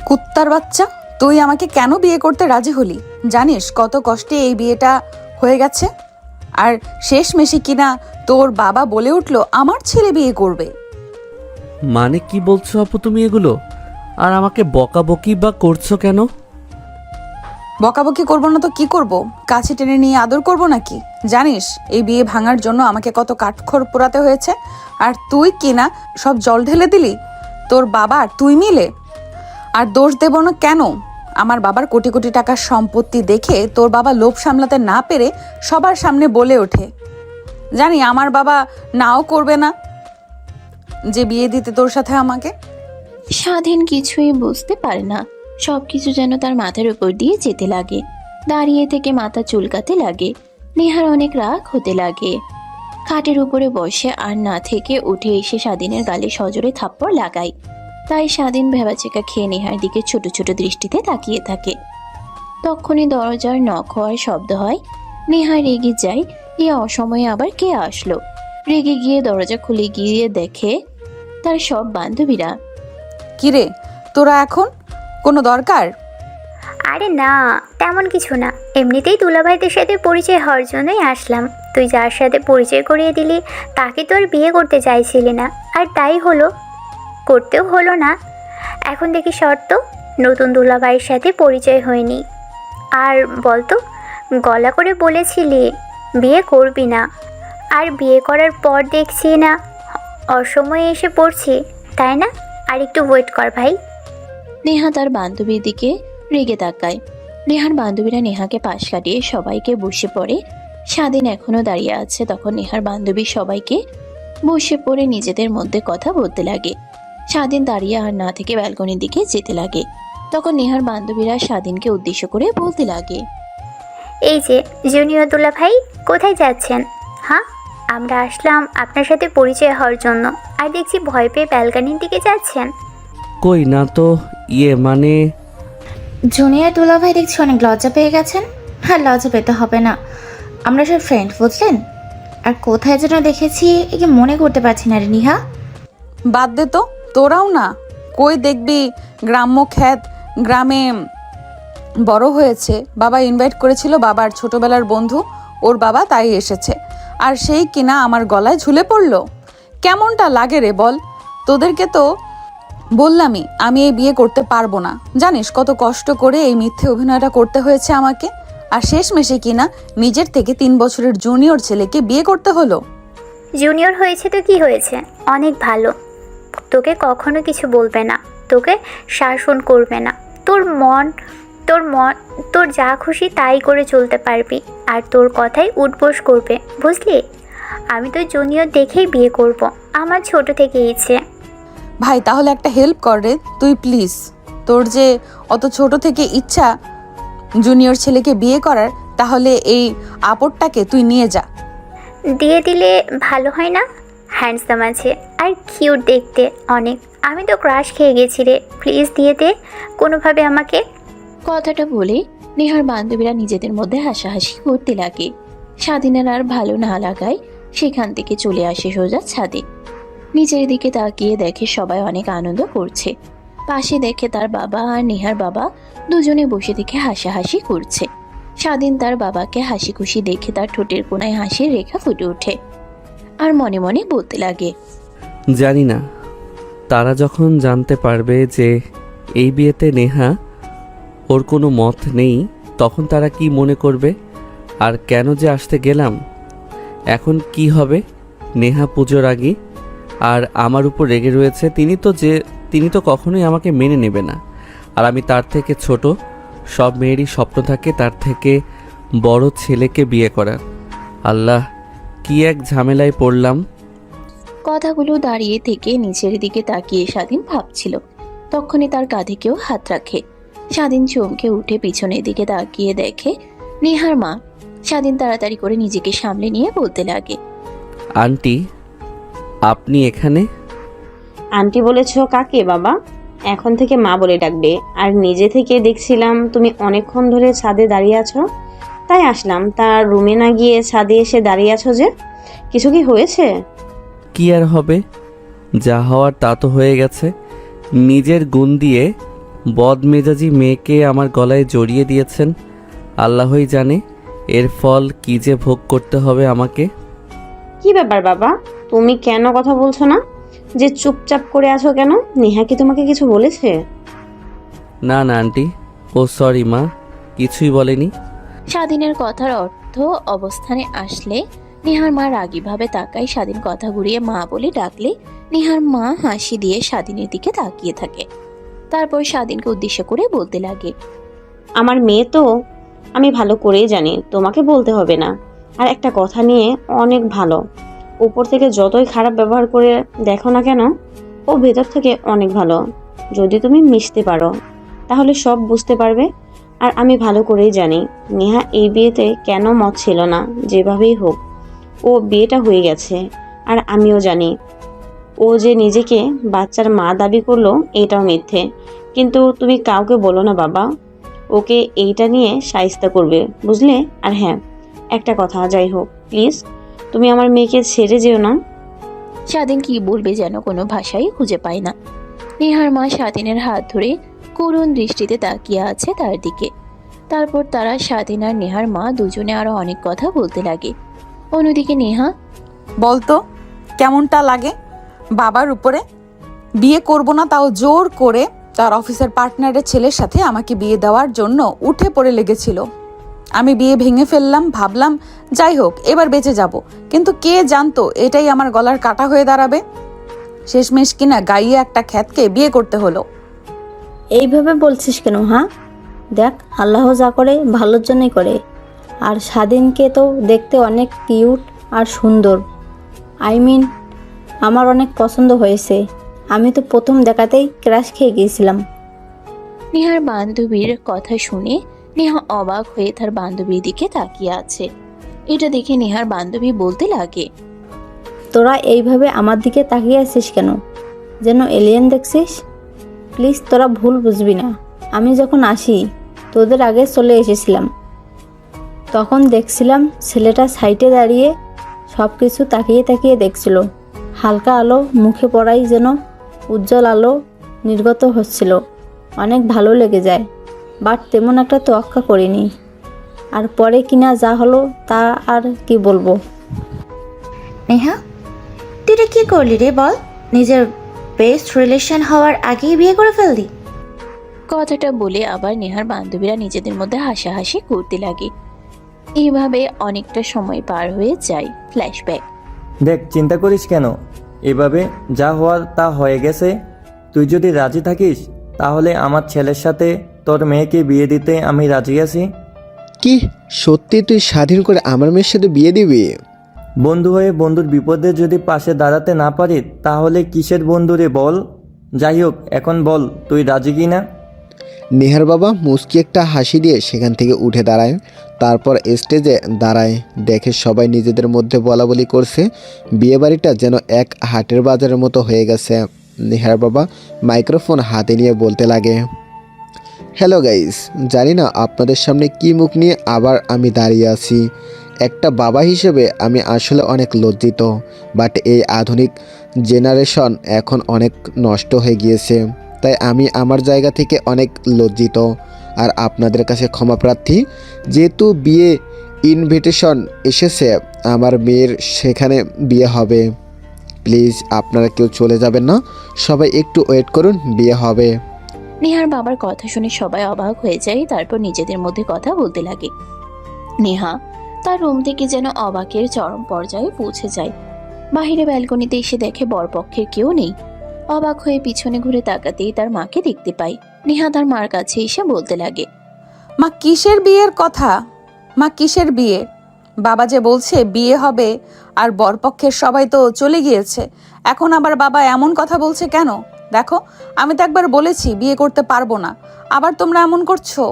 কুত্তার বাচ্চা, তুই আমাকে কেন বিয়ে করতে রাজি হলি? জানিস কত কষ্টে এই বিয়েটা হয়ে গেছে। আর শেষমেশে কিনা তোর বাবা বলে উঠলো আমার ছেলে বিয়ে করবে। মানে কি বলছো আপু তুমি এগুলো? আর আমাকে বকাবকি বা করছো কেন? বকাবকি করবো না তো কি করব? কাছে টেনে নিয়ে আদর করব নাকি? জানিস এই বিয়ে ভাঙার জন্য আমাকে কত কাঠখড় পোড়াতে হয়েছে, আর তুই কিনা সব জল ঢেলে দিলি, তোর বাবা আর তুই মিলে। আর দোষ দেব না কেন? আমার বাবার কোটি কোটি টাকার সম্পত্তি দেখে তোর বাবা লোভ সামলাতে না পেরে সবার সামনে বলে ওঠে, জানি আমার বাবা নাও করবে না যে বিয়ে দিতে তোর সাথে আমাকে। স্বাধীন কিছুই বুঝতে পারে না, সবকিছু যেন তার মাথার উপর দিয়ে যেতে লাগে। দাঁড়িয়ে থেকে মাথা চুলকাতে লাগে। নেহার অনেক রাগ হতে লাগে। খাটের উপরে বসে আর না থেকে উঠে এসে স্বাধীনের গালে সজোরে থাপ্পড় লাগায়। তাই স্বাধীন ভেবাচেকা খেয়ে নেহার দিকে ছোট ছোট দৃষ্টিতে তাকিয়ে থাকে। তখনই দরজার নক হওয়ার শব্দ হয়। নেহা রেগে যায়, এ অসময়ে আবার কে আসলো। রেগে গিয়ে দরজা খুলে গিয়ে দেখে তার সব বান্ধবীরা। কিরে তোরা এখন কোনো দরকার? আরে না, তেমন কিছু না, এমনিতেই দুলাভাইদের সাথে পরিচয় হওয়ার জন্যই আসলাম। তুই যার সাথে পরিচয় করিয়ে দিলি তাকে তো আর বিয়ে করতে চাইছিলি না, আর তাই হলো, করতেও হলো না। এখন দেখি শর্ত, নতুন দুলাভাইয়ের সাথে পরিচয় হয়নি। আর বলতো, গলা করে বলেছিলি বিয়ে করবি না, আর বিয়ে করার পর দেখছি না অসময়ে এসে পড়ছি, তাই না? আর একটু ওয়েট কর ভাই। নেহা তার বান্ধবীর দিকে রেগে তাকায়। নেহার বান্ধবীরা নেহাকে পাশ কাটিয়ে সবাইকে বসে পড়ে। স্বাধীন এখনো দাঁড়িয়ে আছে। তখন নেহার বান্ধবী সবাইকে বসে পড়ে নিজেদের মধ্যে কথা বলতে লাগে। স্বাধীন দাঁড়িয়ে আর না থেকে ব্যালকনির দিকে যেতে লাগে। তখন নেহার বান্ধবীরা স্বাধীনকে উদ্দেশ্য করে বলতে লাগে, এই যে জুনিয়র দুলাভাই, কোথায় যাচ্ছেন? হ্যাঁ, আমরা আসলাম আপনার সাথে পরিচয় হওয়ার জন্য, আর দেখছি ভয় পেয়ে ব্যালকনির দিকে যাচ্ছেন। কই না তো, মানে জুনিয়র দুলাভাই দেখছি অনেক লজ্জা পেয়ে গেছেন। হ্যাঁ, লজ্জা পেতে হবে না, আমরা সব ফ্রেন্ড, বুঝলেন? আর কোথায় যেন দেখেছি একে মনে করতে পারছি না রে নিহা। বাদ দে তো, তোরাও না। কই দেখবি গ্রাম্য খ্যাত গ্রামে বড় হয়েছে, বাবা ইনভাইট করেছিল, বাবার ছোটবেলার বন্ধু, ওর বাবা তাই এসেছে, আর সেই কিনা আমার গলায় ঝুলে পড়লো। কেমনটা লাগে রে বল? তোদেরকে তো বললামই আমি এই বিয়ে করতে পারবো না। জানিস কত কষ্ট করে এই মিথ্যে অভিনয়টা করতে হয়েছে আমাকে, আর শেষমেশে কিনা নিজের থেকে 3 বছরের জুনিয়র ছেলেকে বিয়ে করতে হলো। জুনিয়র হয়েছে তো কি হয়েছে, অনেক ভালো। তোকে কখনো কিছু বলবে না, তোকে শাসন করবে না, তোর মন তোর যা খুশি তাই করে চলতে পারবি, আর তোর কথাই উঠবোস করবে, বুঝলি? আমি তো জুনিয়র দেখেই বিয়ে করব, আমার ছোট থেকে ইচ্ছে। ভাই তাহলে একটা হেল্প কর রে তুই প্লিজ। তোর যে অত ছোট থেকে ইচ্ছা জুনিয়র ছেলেকে বিয়ে করার, তাহলে এই আপদটাকে তুই নিয়ে যা। দিয়ে দিলে ভালো হয় না? হ্যান্ডসাম আছে আর কিউট দেখতে অনেক, আমি তো ক্রাশ খেয়ে গেছি রে, প্লিজ দিয়ে দে কোনোভাবে আমাকে। কথাটা বলে নেহার বান্ধবীরা নিজেদের মধ্যে হাসাহাসি করতে লাগে। স্বাধীনের আর ভালো না লাগায় সেখান থেকে চলে আসে সোজা ছাদে। নিচের দিকে তাকিয়ে দেখে সবাই অনেক আনন্দ করছে। পাশে দেখে তার বাবা আর নেহার বাবা দুজনে বসে থেকে হাসাহাসি করছে। স্বাধীন তার বাবাকে হাসি খুশি দেখে তার ঠোঁটের কোণায় হাসির রেখা ফুটে ওঠে, আর মনে মনে বলতে লাগে, জানি না তারা যখন জানতে পারবে যে এই বিয়েতে নেহা ওর কোনো মত নেই, তখন তারা কি মনে করবে, আর কেন যে আসতে গেলাম। এখন কি হবে? নেহা পুজোর আগে আর আমার উপর রেগে রয়েছে। তিনি তো কখনোই আমাকে মেনে নেবে না, আর আমি তার থেকে ছোট। সব মেয়েরই স্বপ্ন থাকে তার থেকে বড় ছেলেকে বিয়ে করার। আল্লাহ, কি এক ঝামেলায় পড়লাম। কথাগুলো দাঁড়িয়ে থেকে নিচের দিকে তাকিয়ে স্বাধীন ভাবছিল। তখনই তার কাঁধে কেউ হাত রাখে। স্বাধীন চমকে উঠে পিছনের দিকে তাকিয়ে দেখে নেহার মা। স্বাধীন তাড়াতাড়ি করে নিজেকে সামলে নিয়ে বলতে লাগে, আন্টি, আপনি এখানে? আন্টি বলেছ কাকে বাবা? এখন থেকে মা বলে ডাকবে। আর নিজে থেকে দেখছিলাম তুমি অনেকক্ষণ ধরে ছাদে দাঁড়িয়ে আছো, তাই আসলাম। তার রুমে না গিয়ে ছাদে এসে দাঁড়িয়ে আছো যে, কিছু কি হয়েছে? কি আর হবে, যা হওয়ার তা তো হয়ে গেছে। নিজের গুণ দিয়ে বদমেজাজি মেয়েকে আমার গলায় জড়িয়ে দিয়েছেন। আল্লাহই জানে এর ফল কী যে ভোগ করতে হবে আমাকে। কি ব্যাপার বাবা, তুমি কেন কথা বলছো না? যে চুপচাপ করে আছো কেন? নেহা কি তোমাকে কিছু বলেছে? না না আন্টি, ও সরি মা, কিছুই বলেনি। স্বাধীনের কথার অর্থ অবস্থানে আসলে নেহার মা রাগীভাবে তাকায়। স্বাধীন কথা ঘুরিয়ে মা বলে ডাকলে নেহার মা হাসি দিয়ে স্বাধীনের দিকে তাকিয়ে থাকে। তারপর স্বাধীনকে উদ্দেশ্য করে বলতে লাগে, আমার মেয়ে তো আমি ভালো করেই জানি, তোমাকে বলতে হবে না। আর একটা কথা নিয়ে অনেক ভালো, উপর থেকে যতই খারাপ ব্যবহার করে দেখো না কেন, ও ভেতর থেকে অনেক ভালো। যদি তুমি মিশতে পারো তাহলে সব বুঝতে পারবে। আর আমি ভালো করেই জানি নেহা এই বিয়েতে কেন মত ছিল না। যেভাবেই হোক ও বিয়েটা হয়ে গেছে। আর আমিও জানি ও যে নিজেকে বাচ্চার মা দাবি করলো এটাও মিথ্যে। কিন্তু তুমি কাউকে বলো না বাবা, ওকে এইটা নিয়ে শায়েস্তা করবে, বুঝলে? আর হ্যাঁ, একটা কথা, যাই হোক প্লিজ তুমি আমার মেয়েকে ছেড়ে যেও না। স্বাধীন কি বলবে যেন কোনো ভাষাই খুঁজে পায় না। নেহার মা স্বাধীনের হাত ধরে করুণ দৃষ্টিতে তাকিয়ে আছে তার দিকে। তারপর তারা স্বাধীন আর নেহার মা দুজনে আরো অনেক কথা বলতে লাগে। অন্যদিকে নেহা, বলতো কেমনটা লাগে বাবার উপরে? বিয়ে করব না তাও জোর করে তার অফিসের পার্টনারের ছেলের সাথে আমাকে বিয়ে দেওয়ার জন্য উঠে পড়ে লেগেছিল। আমি বিয়ে ভেঙে ফেললাম, ভাবলাম যাই হোক এবার বেঁচে যাব, কিন্তু কে জানতো এটাই আমার গলার কাটা হয়ে দাঁড়াবে। শেষমেশ কিনা গাইয়ে একটা খ্যাতকে বিয়ে করতে হলো। এইভাবে বলছিস কেন? হ্যাঁ, দেখ, আল্লাহ যা করে ভালোর জন্যই করে। আর স্বাধীনকে তো দেখতে অনেক কিউট আর সুন্দর। আমার অনেক পছন্দ হয়েছে। আমি তো প্রথম দেখাতেই ক্রাশ খেয়ে গিয়েছিলাম। নেহার বান্ধবীর কথা শুনে নেহা অবাক হয়ে তার বান্ধবীর দিকে তাকিয়ে আছে। এটা দেখে নেহার বান্ধবী বলতে লাগে, তোরা এইভাবে আমার দিকে তাকিয়ে আছিস কেন? যেন এলিয়েন দেখছিস? প্লিজ তোরা ভুল বুঝবি না। আমি যখন আসি তোদের আগে চলে এসেছিলাম। তখন দেখছিলাম ছেলেটা সাইডে দাঁড়িয়ে সব কিছু তাকিয়ে তাকিয়ে দেখছিল। হালকা আলো মুখে পড়াই যেন উজ্জ্বল আলো নির্গত হচ্ছিল। অনেক ভালো লেগে যায়, বাট তেমন একটা তোয়াক্কা করিনি। আর পরে কিনা যা হলো তা আর কি বলবো। নেহা, তুই এটা কি করলি রে বল? নিজের বেস্ট রিলেশন হওয়ার আগেই বিয়ে করে ফেললি? কথাটা বলে আবার নেহার বান্ধবীরা নিজেদের মধ্যে হাসাহাসি করতে লাগে। এইভাবে অনেকটা সময় পার হয়ে যায়। ফ্ল্যাশব্যাক। দেখ, চিন্তা করিস কেন? এভাবে যা হওয়ার তা হয়ে গেছে। তুই যদি রাজি থাকিস তাহলে আমার ছেলের সাথে তোর মেয়েকে বিয়ে দিতে আমি রাজি আছি। কি সত্যি তুই স্বাধীন করে আমার মেয়ের সাথে বিয়ে দিবি? বন্ধু হয়ে বন্ধুর বিপদে যদি পাশে দাঁড়াতে না পারি তাহলে কিসের বন্ধু রে বল? যাই হোক, এখন বল তুই রাজি কি না? নেহার বাবা মুচকি একটা হাসি দিয়ে সেখান থেকে উঠে দাঁড়ায়। তারপর স্টেজে দাঁড়ায়। দেখে সবাই নিজেদের মধ্যে বলাবলি করছে। বিয়েবাড়িটা যেন এক হাটের বাজারের মতো হয়ে গেছে। নেহার বাবা মাইক্রোফোন হাতে নিয়ে বলতে লাগে, হ্যালো গাইস, জানি না আপনাদের সামনে কি মুখ নিয়ে আবার আমি দাঁড়িয়ে আছি। একটা বাবা হিসেবে আমি আসলে অনেক লজ্জিত। বাট এই আধুনিক জেনারেশন এখন অনেক নষ্ট হয়ে গিয়েছে, তাই আমি আমার জায়গা থেকে অনেক লজ্জিত আর আপনাদের কাছে ক্ষমা প্রার্থী। যেহেতু বিয়ে ইনভিটেশন এসেছে আমার মেয়ের, সেখানে বিয়ে হবে। প্লিজ আপনারা কেউ চলে যাবেন না, সবাই একটু ওয়েট করুন, বিয়ে হবে। নেহার বাবার কথা শুনে সবাই অবাক হয়ে যায়। তারপর নিজেদের মধ্যে কথা বলতে লাগে। নেহা তার রুম থেকে যেন অবাকের চরম পর্যায়ে পৌঁছে যায়। বাহিরে ব্যালকনিতে এসে দেখে বরপক্ষের কেউ নেই। অবাক হয়ে পিছনে ঘুরে তাকাতেই তার মাকে দেখতে পায়। নেহা তার মার কাছে এসে বলতে লাগে, মা কিসের বিয়ের কথা? মা কিসের বিয়ে? বাবা যে বলছে বিয়ে হবে আর বরপক্ষের সবাই তো চলে গিয়েছে, এখন আবার বাবা এমন কথা বলছে কেন? দেখো, আমি তো একবার বলেছি বিয়ে করতে পারবো না, আবার তোমরা এমন করছো।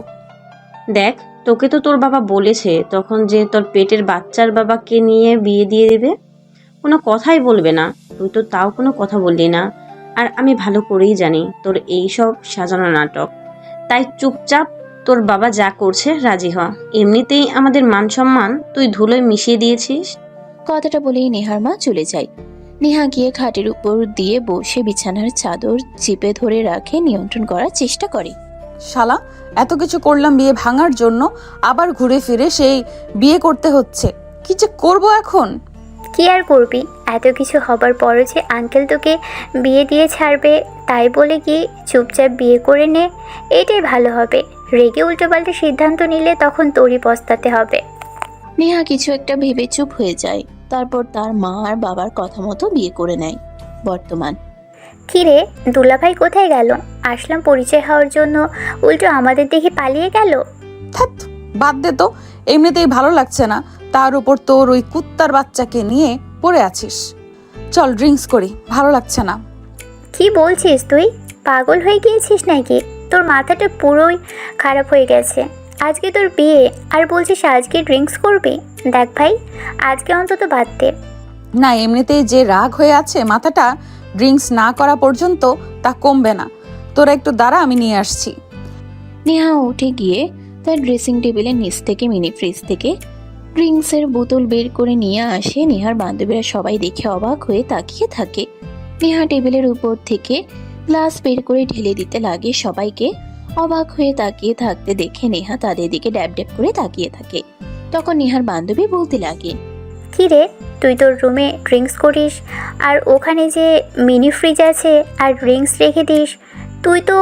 দেখ, তোকে তো তোর বাবা বলেছে তখন যে তোর পেটের বাচ্চার বাবাকে নিয়ে বিয়ে দিয়ে দেবে, কোনো কথাই বলবে না। তুই তো তাও কোনো কথা বললি না। আর আমি ভালো করেই জানি তোর এই সব সাজানো নাটক। তাই চুপচাপ তোর বাবা যা করছে রাজি হ। এমনিতেই আমাদের মান সম্মান তুই ধুলোয় মিশিয়ে দিয়েছিস। কথাটা বলেই নেহার মা চলে যায়। নেহা গিয়ে খাটের উপর দিয়ে বসে বিছানার চাদর চিপে ধরে রাখে, নিয়ন্ত্রণ করার চেষ্টা করে। শালা, এত কিছু করলাম বিয়ে ভাঙার জন্য, আবার ঘুরে ফিরে সেই বিয়ে করতে হচ্ছে। কি যে করবো এখন। কি আর করবি, এত কিছু হবার পরও যে আঙ্কেল তোকে বিয়ে দিয়ে ছাড়বে, তাই বলে কি চুপচাপ বিয়ে করে নে, এটাই ভালো হবে। রেগে উল্টোপাল্টা সিদ্ধান্ত নিলে তখন তোরই পস্তাতে হবে। নেহা কিছু একটা ভেবে চুপ হয়ে যায়, তারপর তার মা আর বাবার কথা মতো বিয়ে করে নেয়। বর্তমান। কিরে, দুলাভাই কোথায় গেল? আসলাম পরিচয় হওয়ার জন্য, উল্টো আমাদের দেখে পালিয়ে গেল। ধ্যাৎ, বাদ দে তো, এমনিতেই ভালো লাগছে না, তার উপর তোর ওই কুত্তার বাচ্চাকে নিয়ে পড়ে আছিস। চল ড্রিঙ্কস করি, ভালো লাগছে না। কি বলছিস তুই? পাগল হয়ে গিয়েছিস নাকি? তোর মাথাটা পুরোই খারাপ হয়ে গেছে। আজকে তোর বিয়ে আর বলছিস আজকে ড্রিঙ্কস করবি? দেখ ভাই, আজকে অন্তত বাদ দে। না, এমনিতেই যে রাগ হয়ে আছে মাথাটা, ড্রিঙ্কস না করা পর্যন্ত তা কমবে না। তোরা একটু দাঁড়া, আমি নিয়ে আসছি। নেহা উঠে গিয়ে তার ড্রেসিং টেবিলের নিচ থেকে মিনি ফ্রিজ থেকে ড্রিঙ্কসের বোতল বের করে নিয়ে আসে। নেহার বান্ধবীরা সবাই দেখে অবাক হয়ে তাকিয়ে থাকে। নেহা টেবিলের উপর থেকে গ্লাস বের করে ঢেলে দিতে লাগে সবাইকে। অবাক হয়ে তাকিয়ে থাকতে দেখে নেহা তাদের দিকে ড্যাব ড্যাব করে তাকিয়ে থাকে। তখন নেহার বান্ধবী বলতে লাগে, কি রে, তুই তোর রুমে ড্রিঙ্কস করিস আর ওখানে যে মিনি ফ্রিজ আছে আর ড্রিঙ্কস রেখে দিস, তুই তো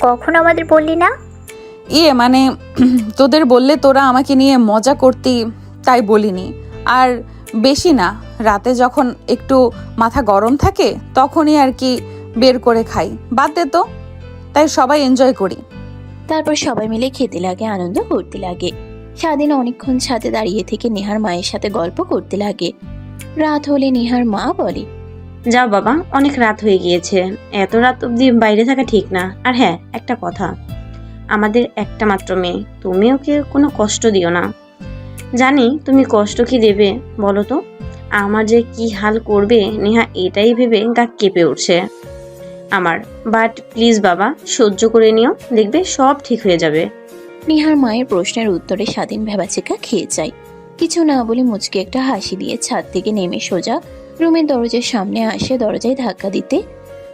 কখনো আমাদের বললি না। মানে তোদের বললে তোরা আমাকে নিয়ে মজা করতি, তাই বলিনি। আর বেশি না, রাতে যখন একটু মাথা গরম থাকে তখনই আর কি বের করে খাই। বাদ দে তো, তাই সবাই এনজয় করি। তারপর সবাই মিলে খেতে লাগে, আনন্দ করতে লাগে। স্বাধীন অনেকক্ষণ ছাদে দাঁড়িয়ে থেকে নেহার মায়ের সাথে গল্প করতে লাগে। রাত হলে নেহার মা বলে, যাও বাবা, অনেক রাত হয়ে গিয়েছে, এত রাত অবধি বাইরে থাকা ঠিক না। আর হ্যাঁ, একটা কথা, আমাদের একটা মাত্র মেয়ে, তুমি ওকে কোনো কষ্ট দিও না। জানি তুমি কষ্ট কি দেবে বলো তো, আমার যে কি হাল করবে নেহা, এটাই ভেবে গা কেঁপে উঠছে আমার। বাট প্লিজ বাবা, সহ্য করে নিও, দেখবে সব ঠিক হয়ে যাবে। নেহার মায়ের প্রশ্নের উত্তরে স্বাধীন ভেবাচেকা খেয়ে যায়। কিছু না বলে মুচকে একটা হাসি দিয়ে ছাদ থেকে নেমে সোজা রুমের দরজার সামনে আসে। দরজায় ধাক্কা দিতে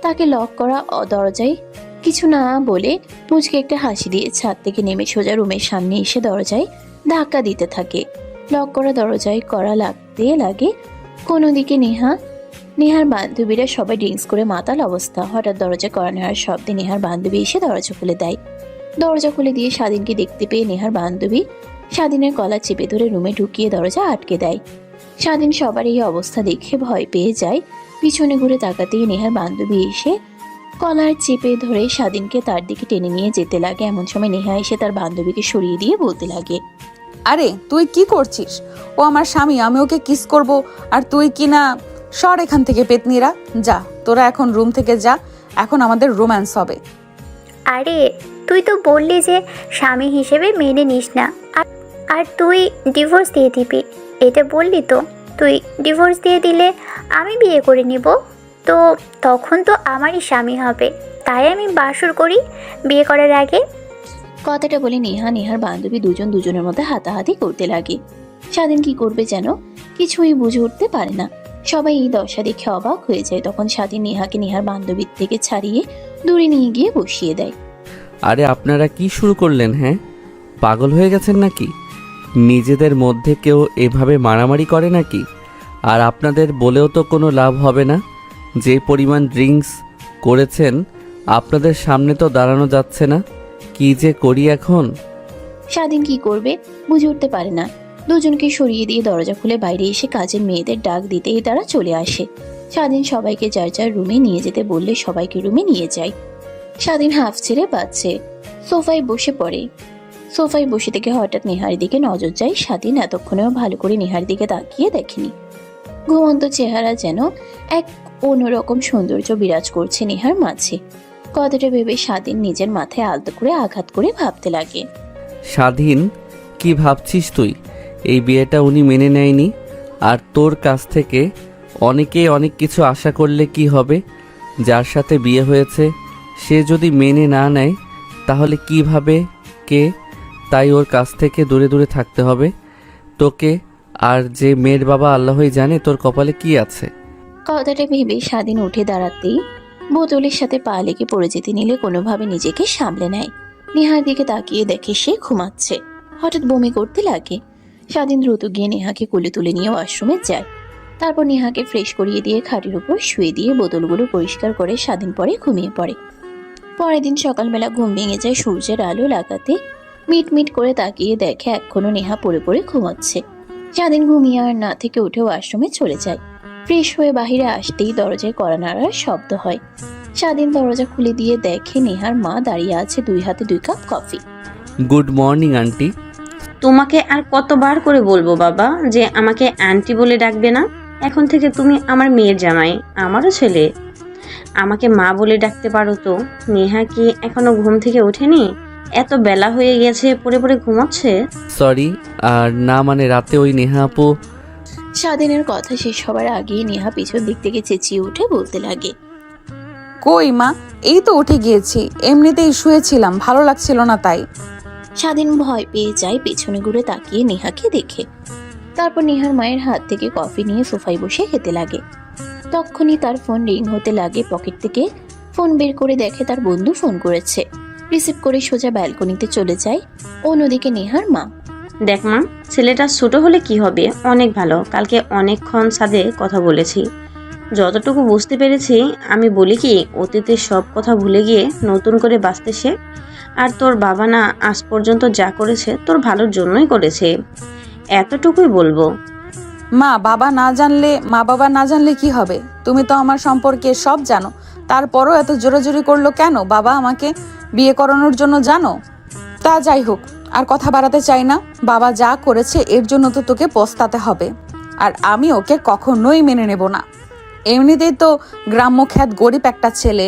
তাকে লক করা দরজায় কিছু না বলে মুচকে একটা হাসি দিয়ে ছাদ থেকে নেমে সোজা রুমের সামনে এসে দরজায় ধাক্কা দিতে থাকে। লক করা দরজায় করা লাগতে লাগে। কোনো দিকে নেহার বান্ধবীরা সবাই ড্রিঙ্কস করে মাতাল অবস্থা। হঠাৎ দরজা করা নেওয়ার শব্দে নেহার বান্ধবী এসে দরজা খুলে দেয়। দরজা খুলে দিয়ে স্বাধীনকে দেখতে পেয়ে নেহার বান্ধবী স্বাধীনের গলা চেপে ধরে রুমে ঢুকিয়ে দরজা আটকে দেয়। স্বাধীন সবার এই অবস্থা দেখে ভয় পেয়ে যায়। পিছনে ঘুরে তাকাতেই নেহার বান্ধবী এসে কলার চেপে ধরে স্বাধীনকে তার দিকে টেনে নিয়ে যেতে লাগে। এমন সময় নেহা এসে তার বান্ধবীকে সরিয়ে দিয়ে বলতে লাগে, আরে তুই কি করছিস? ও আমার স্বামী, আমি ওকে কিস করব আর তুই কি না? সর এখান থেকে পেতনিরা, যা তোরা এখন রুম থেকে যা, এখন আমাদের রোম্যান্স হবে। আরে তুই তো বললি যে স্বামী হিসেবে মেনে নিস না, আর তুই ডিভোর্স দিয়ে দিবি, এটা বললি তো। তুই ডিভোর্স দিয়ে দিলে আমি বিয়ে করে নিব, তো তখন তো আমারই স্বামী হবে। তাই আমি বাসর করি বিয়ে করার আগে। কথাটা বলে নেহার বান্ধবী দুজন দুজনের মধ্যে হাতাহাতি করতে লাগে। স্বাধীন কি করবে যেন কিছুই বুঝে উঠতে পারে না। সবাই এই দশা দেখে অবাক হয়ে যায়। তখন স্বাধীন নেহাকে নেহার বান্ধবীর থেকে ছাড়িয়ে দূরে নিয়ে গিয়ে বসিয়ে দেয়। আরে আপনারা কি শুরু করলেন? হ্যাঁ, পাগল হয়ে গেছেন নাকি? নিজেদের মধ্যে কেউ এভাবে মারামারি করে নাকি? আর আপনাদের বলেও তো কোনো লাভ হবে না। যে পরিমাণ ড্রিঙ্কস করেছেন আপনাদের সামনে তো দাঁড়ানো যাচ্ছে না। কি যে করি এখন? স্বাধীন কি করবে বুঝে উঠতে পারে না। দুজনকে সরিয়ে দিয়ে দরজা খুলে বাইরে এসে কাজের মেয়েদের ডাক দিতেই তারা চলে আসে। স্বাধীন সবাইকে যার যার রুমে নিয়ে যেতে বললে সবাইকে রুমে নিয়ে যায়। স্বাধীন হাফ ছেড়ে বাঁচছে, সোফায় বসে পড়ে। সোফায় বসে থেকে হঠাৎ নেহার দিকে নজর যায়। স্বাধীন এতক্ষণেও ভালো করে নেহার দিকে তাকিয়ে দেখেনি। ঘুমন্ত চেহারা যেন এক অন্যরকম সৌন্দর্য বিরাজ করছে নেহার মাঝে। কথাটা ভেবে স্বাধীন নিজের মাথায় আলতো করে আঘাত করে ভাবতে লাগে, স্বাধীন, কি ভাবছিস তুই? এই বিয়েটা উনি মেনে নেয়নি, আর তোর কাছ থেকে অনেকেই অনেক কিছু আশা করলে কি হবে? যার সাথে বিয়ে হয়েছে সে যদি মেনে না নেয় তাহলে কিভাবে কে? তাই ওর কাছ থেকে দূরে দূরে থাকতে হবে তোকে। আর যে মেয়ের বাবা আল্লাহই জানে তোর কপালে কি আছে। কথাটা ভেবে স্বাধীন উঠে দাঁড়াতেই বোতলের সাথে পা লেগে পড়ে যেতে নিলে কোনোভাবে নিজেকে সামলে নেয়। নেহার দিকে তাকিয়ে দেখে সে ঘুমাচ্ছে। হঠাৎ বমি করতে লাগে। স্বাধীন দ্রুত গিয়ে নেহাকে কোলে তুলে নিয়ে ওয়াশরুমে যায়। তারপর নেহাকে ফ্রেশ করিয়ে দিয়ে খাটের উপর শুয়ে দিয়ে বোতলগুলো পরিষ্কার করে স্বাধীন পরে ঘুমিয়ে পড়ে। পরের দিন সকালবেলা ঘুম ভেঙে যায় সূর্যের আলো লাগাতে। মিট করে তাকিয়ে দেখে এখনো নেহা পড়ে পড়ে ঘুমাচ্ছে। স্বাধীন ঘুমিয়ে আর না থেকে উঠে ওয়াশরুমে চলে যায়। ফ্রেশ হয়ে বাহিরে আসতেই দরজায় কড়া নাড়ার শব্দ হয়। স্বাধীন দরজা খুলে দিয়ে দেখে নেহার মা দাঁড়িয়ে আছে, 2 হাতে 2 cup coffee. Good morning aunty. তোমাকে আর কতবার করে বলবো বাবা যে আমাকে আন্টি বলে ডাকবে না? এখন থেকে তুমি আমার মেয়ের জামাই, আমারও ছেলে। আমাকে মা বলে ডাকতে পারো তো। নেহা কি এখনো ঘুম থেকে ওঠেনি? এত বেলা হয়ে গেছে, পড়ে পড়ে ঘুমাচ্ছে। সরি, আর না মানে রাতে ওই নেহা আপু। স্বাধীনের কথা শেষ হবার আগেই নেহা পিছন দিক থেকে চেঁচিয়ে উঠে বলতে লাগে, কই মা, এই তো উঠে গিয়েছি, এমনিতেই শুয়েছিলাম, ভালো লাগছিল না তাই। স্বাধীন ভয় পেয়ে যায়, পেছনে ঘুরে তাকিয়ে নেহাকে দেখে। তারপর নেহার মায়ের হাত থেকে কফি নিয়ে সোফায় বসে খেতে লাগে। তখনই তার ফোন রিং হতে লাগে। পকেট থেকে ফোন বের করে দেখে তার বন্ধু ফোন করেছে। রিসিভ করে সোজা ব্যালকনিতে চলে যায়। অন্যদিকে নেহার মা, দেখ মা, ছেলেটা ছোট হলে কি হবে, অনেক ভালো। কালকে অনেকক্ষণ ছাদে কথা বলেছি। যতটুকু বুঝতে পেরেছি, আমি বলি কি, অতীতের সব কথা ভুলে গিয়ে নতুন করে বাঁচতে শেখ। আর তোর বাবা না আজ পর্যন্ত যা করেছে তোর ভালোর জন্যই করেছে, এতটুকুই বলবো। মা বাবা না জানলে কি হবে? তুমি তো আমার সম্পর্কে সব জানো, তারপরও এত জোরাজুরি করলো কেন বাবা আমাকে বিয়ে করানোর জন্য, জানো? তা যাই হোক, আর কথা বাড়াতে চাই না। বাবা যা করেছে এর জন্য তো তোকে পস্তাতে হবে, আর আমি ওকে কখনোই মেনে নেব না। এমনিতেই তো গ্রাম্য খ্যাত গরিব একটা ছেলে,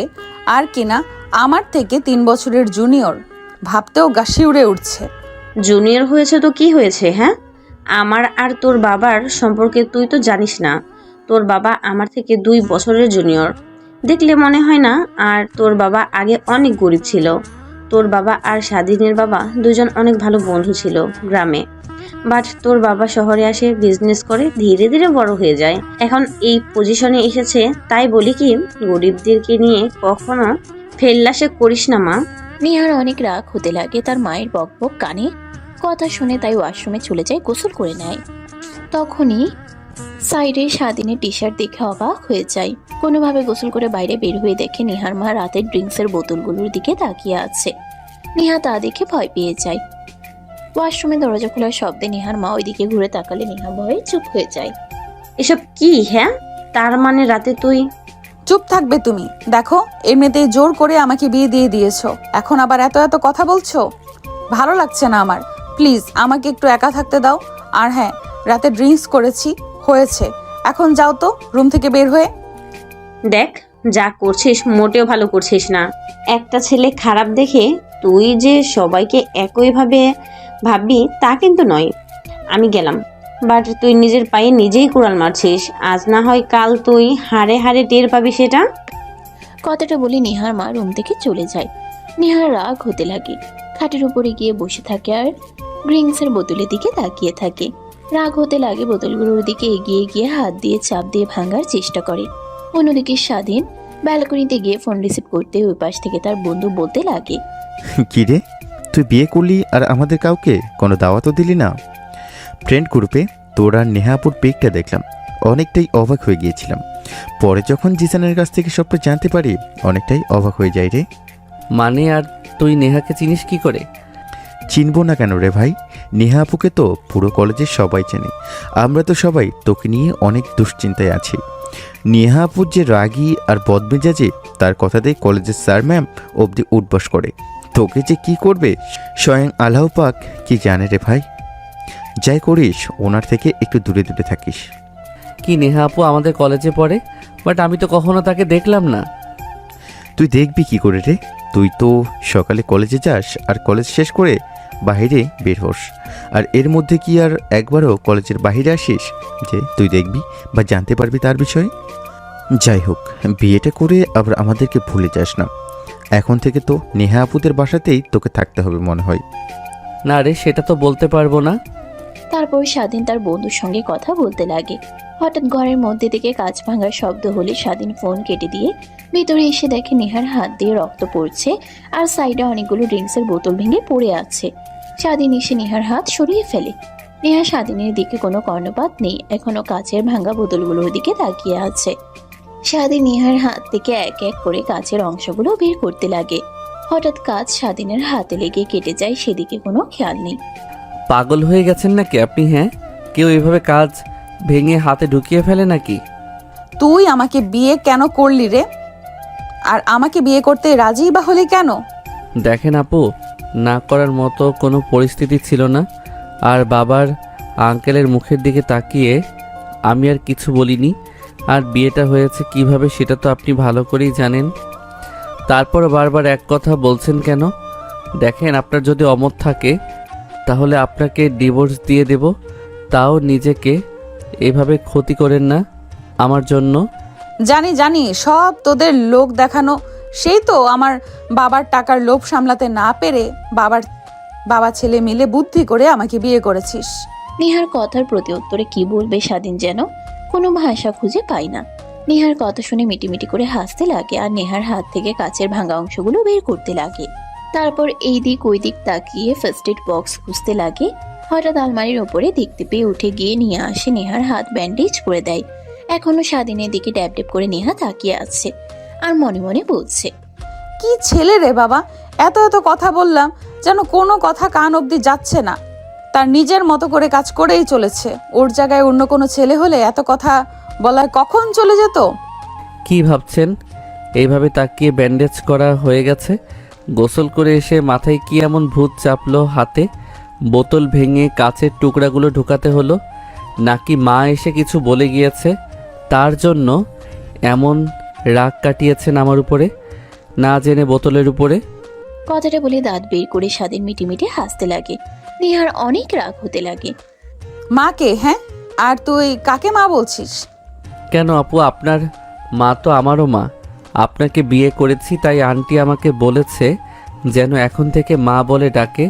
আর কিনা আমার থেকে 3 বছরের জুনিয়র, ভাবতেও গা শিউরে উঠছে। জুনিয়র হয়েছে তো কি হয়েছে? হ্যাঁ, আমার আর তোর বাবার সম্পর্কে তুই তো জানিস না। তোর বাবা আমার থেকে 2 বছরের জুনিয়র। দেখলে মনে হয় না? আর তোর বাবা আগে অনেক গরিব ছিল। তোর বাবা আর স্বাধীনের বাবা দুজন অনেক ভালো বন্ধু ছিল গ্রামে। বাট তোর বাবা শহরে আসে, বিজনেস করে, ধীরে ধীরে বড় হয়ে যায়, এখন এই পজিশনে এসেছে। তাই বলি কি, গরিবদেরকে নিয়ে কখনো ফেল্লাসে করিস না মা। নেহার অনেক রাগ হতে লাগে তার মায়ের বকবক কানে কথা শুনে। তাই ওয়াশরুমে চলে যায়, গোসল করে নেয়। তখনই সাইডে স্বাধীনের টি শার্ট দেখে অবাক হয়ে যায়। কোনোভাবে গোসল করে বাইরে বের হয়ে দেখে নেহার মা রাতের ড্রিঙ্কসের বোতলগুলোর দিকে তাকিয়ে আছে। নেহা তা দেখে ভয় পেয়ে যায়। ওয়াশরুমে দরজা খোলার শব্দে নেহার মা ওইদিকে ঘুরে তাকালে নেহা ভয়ে চুপ হয়ে যায়। এসব কি? হ্যাঁ, তার মানে রাতে তুই... চুপ থাকবে তুমি? দেখো, এমনিতেই জোর করে আমাকে বিয়ে দিয়ে দিয়েছো, এখন আবার এত এত কথা বলছো? ভালো লাগছে না আমার, প্লিজ আমাকে একটু একা থাকতে দাও। আর হ্যাঁ, রাতে ড্রিঙ্কস করেছি, হয়েছে, এখন যাও তো রুম থেকে বের হয়ে। দেখ, যা করছিস মোটেও ভালো করছিস না। একটা ছেলে খারাপ দেখে তুই যে সবাইকে একইভাবে ভাববি তা কিন্তু নয়। আমি গেলাম, বাট তুই নিজের পায়ে নিজেই কুড়াল মারছিস। আজ না হয় কাল তুই হাড়ে হাড়ে টের পাবি সেটা। কথাটা বলে নেহার মা রুম থেকে চলে যায়। নেহার রাগ হতে লাগে, খাটের উপরে গিয়ে বসে থাকে আর ড্রিঙ্কসের বোতলের দিকে তাকিয়ে থাকে। রাগ হতে লাগে, বোতলগুলোর দিকে এগিয়ে গিয়ে হাত দিয়ে চাপ দিয়ে ভাঙার চেষ্টা করে। অন্যদিকে স্বাধীন ব্যালকনিতে গিয়ে ফোন রিসিভ করতে ওই পাশ থেকে তার বন্ধু বলতে লাগে, কি রে, তুই বিয়ে করলি আর আমাদের কাউকে কোনো দাওয়াতও দিলি না? ফ্রেন্ড গ্রুপে তোর আর নেহাপুর পিকটা দেখলাম, অনেকটাই অবাক হয়ে গিয়েছিলাম। পরে যখন জিসানের কাছ থেকে সবটা জানতে পারি, অনেকটাই অবাক হয়ে যায় রে। মানে, আর তুই নেহাকে চিনিস কি করে? চিনবো না কেন রে ভাই? নেহা আপুকে তো পুরো কলেজের সবাই চেনে। আমরা তো সবাই তোকে নিয়ে অনেক দুশ্চিন্তায় আছি। নেহা আপুর যে রাগী আর বদমেজাজি, তার কথাতেই কলেজের স্যার ম্যাম অবধি উঠবস করে। তোকে যে কি করবে স্বয়ং আল্লাহ পাক কি জানে রে ভাই। যাই করিস, ওনার থেকে একটু দূরে দূরে থাকিস। কি, নেহা আপু আমাদের কলেজে পড়ে, বাট আমি তো কখনো তাকে দেখলাম না। তুই দেখবি কি করে রে? তুই তো সকালে কলেজে যাস আর কলেজ শেষ করে বাইরে বের হোস, আর এর মধ্যে কি আর একবারও কলেজের বাইরে আসিস যে তুই দেখবি বা জানতে পারবি তার বিষয়ে? যাই হোক, বিয়েটা করে আবার আমাদেরকে ভুলে যাস না। এখন থেকে তো নেহা আপুদের বাসাতেই তোকে থাকতে হবে মনে হয়। না রে, সেটা তো বলতে পারবো না। তারপর স্বাধীন তার বন্ধুর সঙ্গে কথা বলতে লাগে। হঠাৎ ঘরের মধ্যে থেকে কাঁচ ভাঙার শব্দ হলে স্বাধীন ফোন কেটে দিয়ে ভিতরে এসে দেখে নেহার হাত দিয়ে রক্ত পড়ছে আর সাইডে অনেকগুলো ড্রিঙ্কসের বোতল ভেঙে পড়ে আছে। স্বাধীন এসে নেহার হাত সরিয়ে ফেলে। নেহা স্বাধীনের দিকে কোনো কর্ণপাত নেই, এখনো কাচের ভাঙা বোতলগুলোর দিকে তাকিয়ে আছে। স্বাধীন নেহার হাত থেকে এক এক করে কাচের অংশগুলো বের করতে লাগে। হঠাৎ কাঁচ স্বাধীনের হাতে লেগে কেটে যায়, সেদিকে কোনো খেয়াল নেই। পাগল হয়ে গেছেন নাকি আপনি? হ্যাঁ, কেউ এভাবে কাজ ভেঙে হাতে ঢুকিয়ে ফেলে নাকি? তুই আমাকে বিয়ে কেন করলি রে? আর আমাকে বিয়ে করতে রাজিই বা হলি কেন? দেখেন আপু, না করার মতো কোনো পরিস্থিতি ছিল না। আর বাবার আঙ্কেলের মুখের দিকে তাকিয়ে আমি আর কিছু বলিনি। আর বিয়েটা হয়েছে কিভাবে সেটা তো আপনি ভালো করেই জানেন। তারপর বারবার এক কথা বলছেন কেন? দেখেন, আপনার যদি অমত থাকে তাহলে আপনাকে ডিভোর্স দিয়ে দেব, তাও নিজেকে এভাবে ক্ষতি করেন না আমার জন্য। জানি জানি, সব তোদের লোক দেখানো। সেই তো আমার বাবার টাকার লোভ সামলাতে না পেরে বাবা ছেলে মিলে বুদ্ধি করে আমাকে বিয়ে করেছিস। নেহার কথার প্রতি উত্তরে কি বলবে স্বাধীন যেন কোনো ভাষা খুঁজে পায় না। নেহার কথা শুনে মিটিমিটি করে হাসতে লাগে আর নেহার হাত থেকে কাচের ভাঙা অংশগুলো বের করতে লাগে। তারপর এই দিক ওই দিক তাকিয়ে ফার্স্ট এড বক্স খুঁজতে লাগে। হঠাৎ আলমারির ওপরে দেখতে পেয়ে উঠে গিয়ে নিয়ে আসে, নেহার হাত ব্যান্ডেজ করে দেয়। এখনো স্বাধীনের দিকে ড্যাব ড্যাব করে নেহা তাকিয়ে আছে আর মনে মনে বলছে, কি ছেলে রে বাবা, এত এত কথা বললাম যেন কোনো কথা কান অবধি যাচ্ছে না। তার নিজের মতো করে কাজ করেই চলেছে। ওর জায়গায় অন্য কোনো ছেলে হলে এত কথা বলার কখন চলে যেত। কি ভাবছেন? এইভাবে তাকিয়ে ব্যান্ডেজ করা হয়ে গেছে? গোসল করে এসে মাথায় কি এমন ভূত চাপলো হাতে? বোতল ভেঙে কাচের টুকরাগুলো ঢুকাতে হলো? নাকি মা এসে কিছু বলে গিয়েছে তার জন্য এমন রাগ কাটিয়েছেন আমার উপরে, না জেনে বোতলের উপরে? কথাটা বলে দাঁত বের করে স্বাধীন মিটিমিটি হাসতে লাগে। নেহার অনেক রাগ হতে লাগে। মাকে? হ্যাঁ, আর তুই কাকে মা বলছিস? কেন আপু, আপনার মা তো আমারও মা। আপনাকে বিয়ে করেছি তাই আন্টি আমাকে বলেছে যেন এখন থেকে মা বলে ডাকে,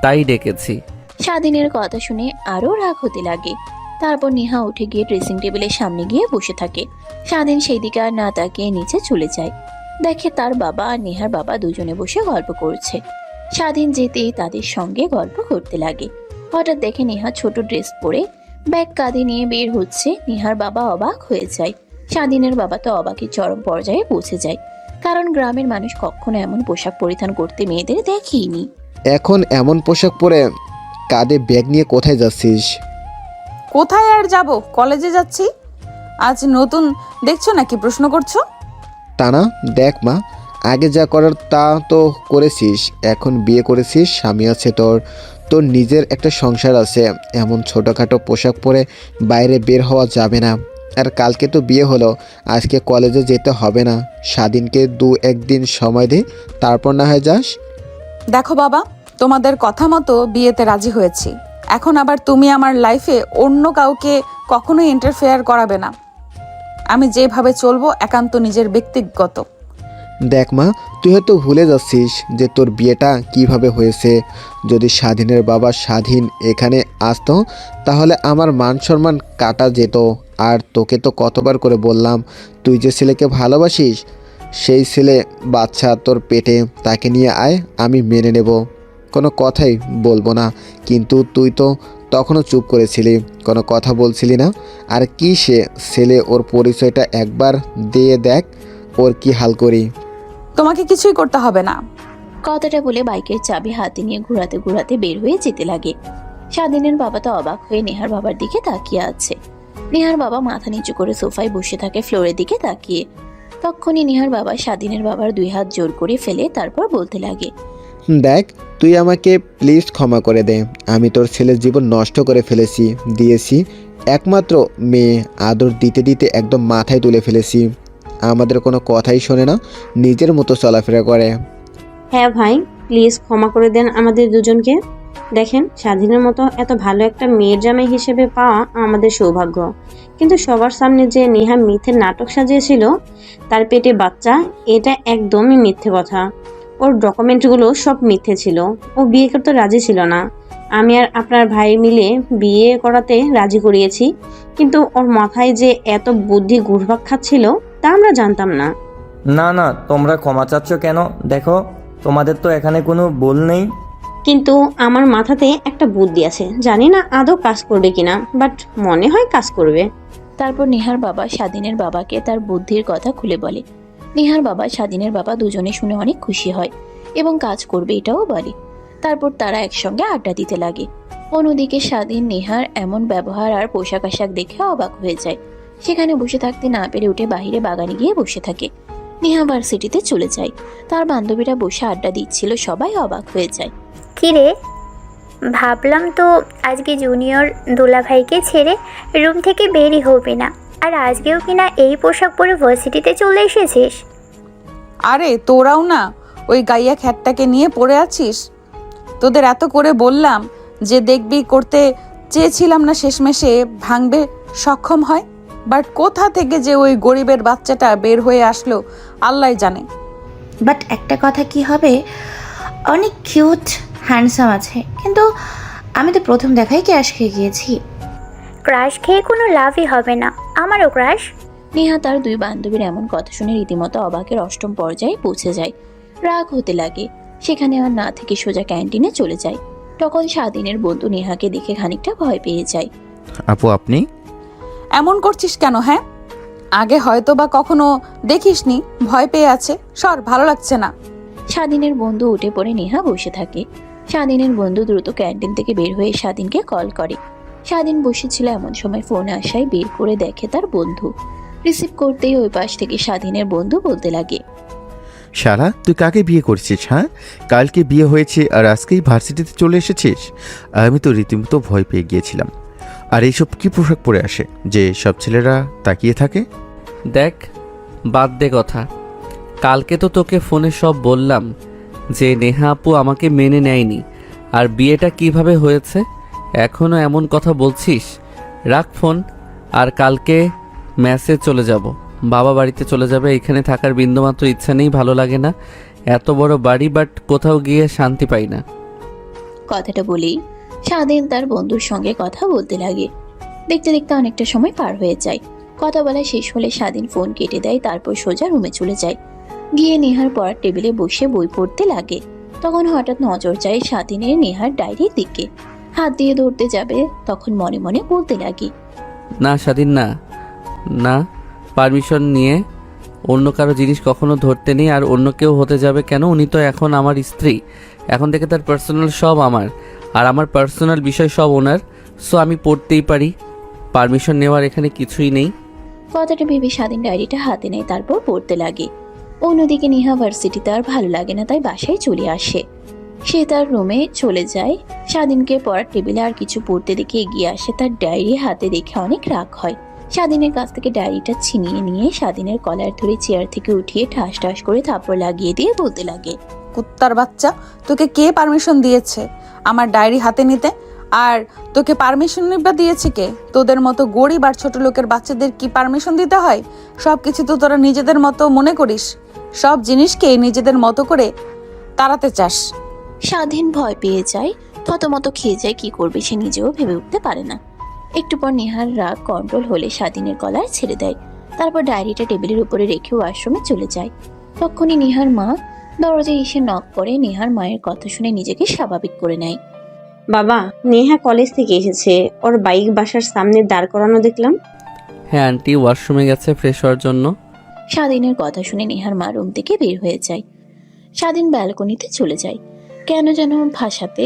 তাই ডেকেছি। স্বাধীনের কথা শুনে আরো রাগ হতে লাগে। তারপর নেহা উঠে গিয়ে ড্রেসিং টেবিলের সামনে গিয়ে বসে থাকে। স্বাধীন সেই দিকে আর না তাকিয়ে নিচে চলে যায়। দেখে তার বাবা আর নেহার বাবা দুজনে বসে গল্প করছে। স্বাধীন যেতেই তাদের সঙ্গে গল্প করতে লাগে। হঠাৎ দেখে নেহা ছোট ড্রেস পরে ব্যাগ কাঁধে নিয়ে বের হচ্ছে। নেহার বাবা অবাক হয়ে যায়। স্বাধীনের বাবা তো অবাকের চরম পর্যায়ে পৌঁছে যায়, কারণ গ্রামের মানুষ কখনো এমন পোশাক পরিধান করতে মেয়েদের দেখেইনি। এখন এমন পোশাক পরে কাঁধে ব্যাগ নিয়ে কোথায় যাচ্ছিস? কোথায় আর যাব, কলেজে যাচ্ছি। আজ নতুন দেখছো নাকি প্রশ্ন করছো? তা না, দেখ মা, আগে যা করার তা তো করেছিস, এখন বিয়ে করেছিস, স্বামী আছে তোর, তোর নিজের একটা সংসার আছে। এমন ছোটোখাটো পোশাক পরে বাইরে বের হওয়া যাবে না। আর কালকে তো বিয়ে হলো, আজকে কলেজে যেতে হবে না। স্বাধীনকে 2-1 দিন সময় দে, তারপর না হয় যাস। দেখো বাবা, তোমাদের কথা মতো বিয়েতে রাজি হয়েছি। এখন আবার তুমি আমার লাইফে অন্য কাউকে কখনোই ইন্টারফেয়ার করাবে না। আমি যেভাবে চলবো একান্ত নিজের ব্যক্তিগত। দেখ মা, তুই হয়তো ভুলে যাচ্ছিস যে তোর বিয়েটা কিভাবে হয়েছে। যদি স্বাধীনের বাবা স্বাধীন এখানে আসতো তাহলে আমার মান সম্মান কাটা যেত। আর তোকে তো কতবার করে বললাম, তুই যে ছেলেকে ভালোবাসিস সেই ছেলে বাচ্চা তোর পেটে, তাকে নিয়ে আয়, আমি মেনে নেব, কোনো কথাই বলবো না। কিন্তু তুই তো তখনও চুপ করেছিলি, কোনো কথা বলছিলি না। আর কি সে ছেলে, ওর পরিচয়টা একবার দিয়ে দেখ, ওর কি হাল করি। তোমাকে কিছুই করতে হবে না। কথাটা বলে বাইকের চাবি হাতে নিয়ে ঘোরাতে ঘোরাতে বের হয়ে যেতে লাগে। স্বাধীনের বাবা তো অবাক হয়ে নেহার বাবার দিকে তাকিয়ে আছে। নেহার বাবা মাথা নিচু করে সোফায় বসে থাকে ফ্লোরের দিকে তাকিয়ে। তখনই নেহার বাবা স্বাধীনের বাবার 2 হাত জোর করে ফেলে তারপর বলতে লাগে, দেখ, তুই আমাকে প্লিজ ক্ষমা করে দে। আমি তোর ছেলের জীবন নষ্ট করে ফেলেছি, দিয়েছি একমাত্র মেয়ে, আদর দিতে দিতে একদম মাথায় তুলে ফেলেছি। আমাদের কোনো কথাই শোনে না, নিজের মতো চলাফেরা করে। হ্যাঁ ভাই, প্লিজ ক্ষমা করে দেন আমাদের দুজনকে। দেখেন, স্বাধীনের মতো এত ভালো একটা মেয়ের জামাই হিসেবে পাওয়া আমাদের সৌভাগ্য। কিন্তু সবার সামনে যে নেহা মিথ্যে নাটক সাজিয়েছিল তার পেটে বাচ্চা, এটা একদমই মিথ্যে কথা। ওর ডকুমেন্টগুলো সব মিথ্যে ছিল। ও বিয়ে করতে রাজি ছিল না। আমি আর আপনার ভাই মিলে বিয়ে করাতে রাজি করিয়েছি, কিন্তু ওর মাথায় যে এত বুদ্ধি ঘুরপাক খাচ্ছিল তা আমরা জানতাম না। না না, তোমরা ক্ষমা চাচ্ছ কেন? দেখো, তোমাদের তো এখানে কোনো ভুল নেই। কিন্তু আমার মাথাতে একটা বুদ্ধি আছে, জানি না আদৌ কাজ করবে কিনা, বাট মনে হয় কাজ করবে। তারপর নেহার বাবা স্বাধীনের বাবাকে তার বুদ্ধির কথা খুলে বলে। নেহার বাবা স্বাধীনের বাবা দুজনে শুনে অনেক খুশি হয় এবং কাজ করবে এটাও বলে। তারপর তারা একসঙ্গে আড্ডা দিতে লাগে। অন্যদিকে স্বাধীন নেহার এমন ব্যবহার আর পোশাক আশাক দেখে অবাক হয়ে যায়। সেখানে বসে থাকতে না পেরে উঠে বাইরে বাগানে গিয়ে বসে থাকে। নেহা ভার্সিটিতে চলে যায়। তার বান্ধবীরা বসে আড্ডা দিচ্ছিল, সবাই অবাক হয়ে যায়। কিরে, ভাবলাম তো আজকে জুনিয়র দুলাভাইকে ছেড়ে রুম থেকে বেরই হবে না, আর আজকেও কিনা এই পোশাক পরে ভার্সিটিতে চলে এসেছিস। আরে তোরাও না ওই গাইয়া খ্যাটটাকে নিয়ে পড়ে আছিস। তোদের এত করে বললাম যে দেখবি, করতে চেয়েছিলাম না, শেষমেশে ভাঙবে সক্ষম হয়। বাট কোথা থেকে যে ওই গরিবের বাচ্চাটা বের হয়ে আসলো আল্লাহ জানে। বাট একটা কথা কি হবে, অনেক কিউট হ্যান্ডসাম আছে, কিন্তু আমি তো প্রথম দেখাই ক্যাশ খেয়ে গিয়েছি। ক্রাশ খেয়ে কোনো লাভই হবে না, আমারও ক্রাশ। নেহা তার দুই বান্ধবীর এমন কথা শুনে রীতিমতো অবাকের অষ্টম পর্যায়ে পৌঁছে যায়। রাগ হতে লাগে। সেখানে আর না থেকে সোজা ক্যান্টিনে চলে যায়। তখন স্বাধীনের বন্ধু নেহাকে দেখে খানিকটা ভয় পেয়ে যায়। আপু আপনি এমন করছিস কেন? হ্যাঁ, আগে হয়তো বা কখনো দেখিসনি, ভয় পেয়ে আছে। সর, ভালো লাগছে না। স্বাধীনের বন্ধু উঠে পড়ে নেহা বসে থাকে। স্বাধীনের বন্ধু দ্রুত ক্যান্টিন থেকে বের হয়ে স্বাধীনকে কল করে। স্বাধীন বসেছিল, এমন সময় ফোন আসায় বের করে দেখে তার বন্ধু। রিসিভ করতেই ওই পাশ থেকে স্বাধীনের বন্ধু বলতে লাগে, শালা তুই কাকে বিয়ে করছিস? হ্যাঁ, কালকে বিয়ে হয়েছে আর আজকেই ভার্সিটিতে চলে এসেছিস? আমি তো রীতিমতো ভয় পেয়ে গিয়েছিলাম। আর এইসব কি পোশাক পরে আসে যে সব ছেলেরা তাকিয়ে থাকে? দেখ, বাদ দে কথা। কালকে তো তোকে ফোনে সব বললাম যে নেহা আপু আমাকে মেনে নেয়নি, আর বিয়েটা কিভাবে হয়েছে এখনও এমন কথা বলছিস? রাখ ফোন। আর কালকে ম্যাসে চলে যাব, বাবা বাড়িতে চলে যাবে। এখানে থাকার বিন্দুমাত্র ইচ্ছা নেই, ভালো লাগে না। এত বড় বাড়ি, বাট কোথাও গিয়ে শান্তি পাই না। কথাটা বলেই স্বাধীন তার বন্ধুর সঙ্গে কথা বলতে লাগে। দেখতে দেখতে অনেকটা সময় পার হয়ে যায়। কথা বলা শেষ হলে স্বাধীন ফোন কেটে দেয়। তারপর সোজা রুমে চলে যায়। গিয়ে নেহার পড়ার টেবিলে বসে বই পড়তে লাগে। তখন হঠাৎ নজর যায় স্বাধীনের নেহার ডায়েরির দিকে। হাত দিয়ে ধরতে যাবে, তখন মনে মনে বলতে লাগে, না স্বাধীন, না না, পারমিশন নিয়ে অন্য কারো জিনিস কখনো ধরতে নেই। আর অন্য কেউ হতে যাবে কেন? উনি তো এখন আমার স্ত্রী। এখন থেকে তার পার্সোনাল সব আমার, আর আমার পার্সোনাল বিষয় সব ওনার। সো আমি পড়তেই পারি, পারমিশন নেওয়ার এখানে কিছুই নেই। কথাটা ভেবে স্বাধীন ডায়েরিটা হাতে নেয়, তারপর পড়তে লাগে। অন্যদিকে নেহা ভার্সিটিতে আর ভালো লাগে না, তাই বাসায় চলে আসে। সে তার রুমে চলে যায়। স্বাধীনকে পড়ার টেবিলে আর কিছু পড়তে দেখে এগিয়ে আসে। তার ডায়েরি হাতে দেখে অনেক রাগ হয়। স্বাধীনের কাছ থেকে ডায়েরিটা ছিনিয়ে নিয়ে স্বাধীনের কলার ধরে চেয়ার থেকে উঠিয়ে ঠাস ঠাস করে থাপ্পড় লাগিয়ে দিয়ে বলতে লাগে, কুত্তার বাচ্চা, তোকে কে পারমিশন দিয়েছে আমার ডায়েরি হাতে নিতে? আর তোকে পারমিশন নিবা দিয়েছে কে? তোদের মতো গরিব আর ছোট লোকের বাচ্চাদের কি পারমিশন দিতে হয়? সব কিছু তো তোরা নিজেদের মতো মনে করিস, সব জিনিসকে নিজেদের মতো করে তাড়াতে চাস। স্বাধীন ভয় পেয়ে যায়, থতমত খেয়ে যায়। কি করবে সে নিজেও ভেবে উঠতে পারে না। একটু পর নেহার রাগ কন্ট্রোল হলে স্বাধীনের কলার ছেড়ে দেয়। তারপর ডায়েরিটা টেবিলের উপরে রেখে ওয়াশরুমে চলে যায়। তখনই নেহার মা দরজায় এসে নক করে। নেহার মায়ের কথা শুনে নিজেকে স্বাভাবিক করে নেয়। বাবা, নেহা কলেজ থেকে এসেছে, ওর বাইক বাসার সামনে দাঁড় করানো দেখলাম। হ্যাঁ আন্টি ওয়াশরুমে গেছে ফ্রেশ হওয়ার জন্য। স্বাধীনের কথা শুনে নেহার মা রুম থেকে বের হয়ে যায়। স্বাধীন ব্যালকনিতে চলে যায়। কেন যেন ভাষাতে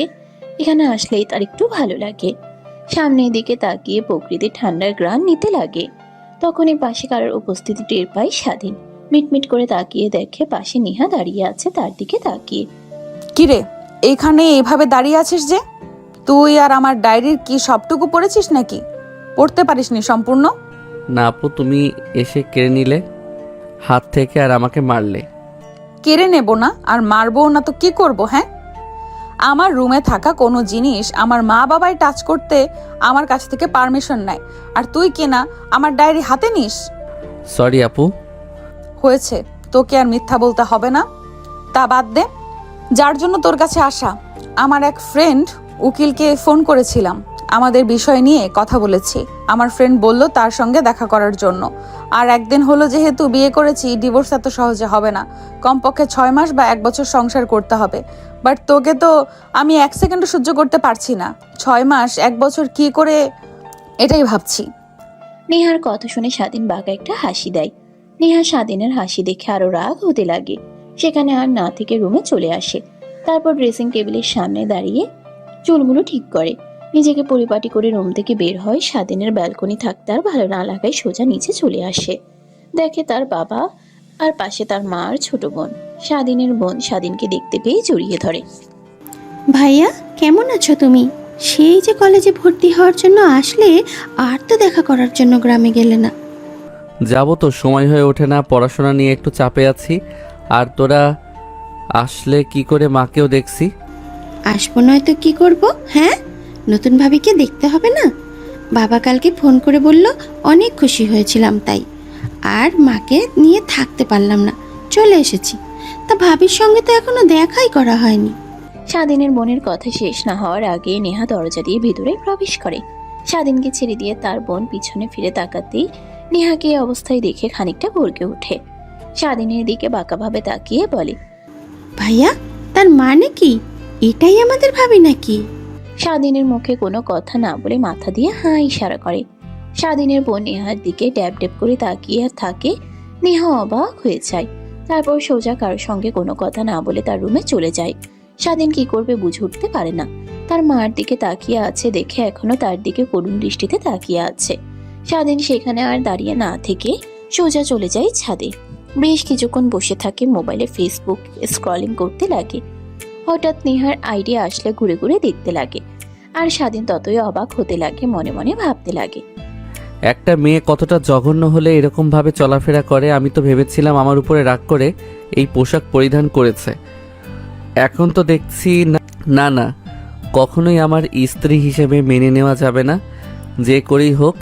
এখানে আসলেই তার একটু ভালো লাগে। সামনের দিকে তাকিয়ে প্রকৃতির ঠান্ডার গ্রান নিতে লাগে। তখনই পাশে কারোর উপস্থিতি টের পায় স্বাধীন। মিটমিট করে তাকিয়ে দেখে পাশে নেহা দাঁড়িয়ে আছে তার দিকে তাকিয়ে। কিরে, এইখানে এইভাবে দাঁড়িয়ে আছিস যে? তুই আর আমার ডায়েরির কি সবটুকু পড়েছিস নাকি? পড়তে পারিসনি সম্পূর্ণ? না আপু, তুমি এসে কেড়ে নিলে হাত থেকে আর আমাকে মারলে। কেড়ে নেব না আর মারবো না তো কি করব? হ্যাঁ, আমার রুমে থাকা কোনো জিনিস আমার মা বাবাই টাচ করতে আমার কাছ থেকে পারমিশন নেয়, আর তুই কিনা আমার ডায়েরি হাতে নিস? সরি আপু। হয়েছে, তোকে আর মিথ্যা বলতে হবে না। তা বাদ দে, যার জন্য তোর কাছে আসা, আমার এক ফ্রেন্ড, উকিলকে ফোন করেছিলাম, আমাদের বিষয় নিয়ে কথা বলেছি। আমার ফ্রেন্ড বলল তার সঙ্গে দেখা করার জন্য। আর একদিন হলো, যেহেতু বিয়ে করেছি, ডিভোর্স এত সহজে হবে না। কমপক্ষে 6 মাস বা 1 বছর সংসার করতে হবে। বাট তোকে তো আমি 1 সেকেন্ডও সহ্য করতে পারছি না। 6 মাস 1 বছর কি করে, এটাই ভাবছি। নেহার কথা শুনে স্বাধীন বাঁকা একটা হাসি দেয়। নেহা স্বাধীনের হাসি দেখে আরো রাগ হতে লাগে। সেখানে আর না থেকে রুমে চলে আসে। তারপর ড্রেসিং টেবিলের সামনে দাঁড়িয়ে চুলগুলো ঠিক করে নিজেকে পরিপাটি করে রুম থেকে বের হয়। স্বাধীনের ব্যালকনি থাকতে আর ভালো না লাগায় সোজা নিচে চলে আসে। দেখে তার বাবা আর পাশে তার মা আর ছোট বোন। স্বাধীনের বোন স্বাধীনকে দেখতে পেয়ে জড়িয়ে ধরে। ভাইয়া, কেমন আছো তুমি? সেই যে কলেজে ভর্তি হওয়ার জন্য আসলে, আর তো দেখা করার জন্য গ্রামে গেলে না। যাব তো, সময় হয়ে ওঠে না, পড়াশোনা নিয়ে একটু চাপে আছি। আর তোরা আসলে কি করে মাকেও দেখছি। আসবো নয় তো কি করব? হ্যাঁ, নতুন ভাবিকে দেখতে হবে না? বাবা কালকে ফোন করে বলল, অনেক খুশি হয়েছিলাম তাই। আর মাকে নিয়ে থাকতে পারলাম না, চলে এসেছি। তা ভাবির সঙ্গে তো এখনো দেখাই করা হয়নি। স্বাধীনের বোনের কথা শেষ না হওয়ার আগে নেহা দরজা দিয়ে ভিতরে প্রবেশ করে। স্বাধীনকে ছেড়ে দিয়ে তার বোন পিছনে ফিরে তাকাতেই নেহাকে এই অবস্থায় দেখে খানিকটা ভরকে ওঠে। স্বাধীনের দিকে বাঁকাভাবে তাকিয়ে বলে, ভাইয়া, তার মানে কি এটাই আমাদের ভাবি নাকি? স্বাধীনের মুখে কোনো কথা না বলে মাথা দিয়ে হাঁ ইশারা করে। স্বাধীনের বোন নেহার দিকে ড্যাব ড্যাব করে তাকিয়ে থাকে। নেহা অবাক হয়ে যায়। তারপর সোজা কারোর সঙ্গে কোনো কথা না বলে তার রুমে চলে যায়। স্বাধীন কি করবে বুঝে উঠতে পারে না। তার মার দিকে তাকিয়ে আছে দেখে এখনো তার দিকে করুণ দৃষ্টিতে তাকিয়ে আছে। স্বাধীন সেখানে আর দাঁড়িয়ে না থেকে সোজা চলে যায় ছাদে। বেশ কিছুক্ষণ বসে থাকে, মোবাইলে ফেসবুক স্ক্রলিং করতে লাগে। হঠাৎ নেহার আইডিয়া আসলে ঘুরে ঘুরে দেখতে লাগে। আর স্বাধীন ততই অবাক হতে লাগে, মনে মনে ভাবতে লাগে, একটা মেয়ে কতটা জঘন্য হলে এরকম ভাবে চলাফেরা করে। আমি তো ভেবেছিলাম আমার উপরে রাগ করে এই পোশাক পরিধান করেছে। এখন তো দেখছি না না, কখনোই আমার স্ত্রী হিসেবে মেনে নেওয়া যাবে না। যে করেই হোক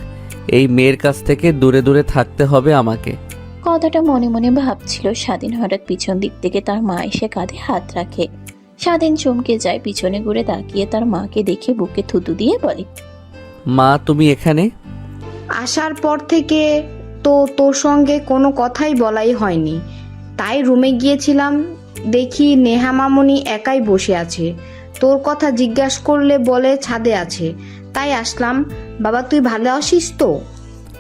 এই মেয়ের কাছ থেকে দূরে দূরে থাকতে হবে আমাকে। কথাটা মনে মনে ভাবছিল। স্বাধীন হঠাৎ পিছন দিক থেকে তার মা এসে কাঁধে হাত রাখে। স্বাধীন চমকে যায়, পিছনে ঘুরে তাকিয়ে তার মাকে দেখে বুকে থুতু দিয়ে বলে, মা তুমি এখানে? আসার পর থেকে তো তোর সঙ্গে কোনো কথাই বলাই হয়নি, তাই রুমে গিয়েছিলাম, দেখি নেহা মামুনি একাই বসে আছে। তোর কথা জিজ্ঞাসা করলে বলে ছাদে আছে, তাই আসলাম। বাবা, তুই ভালো আছিস তো?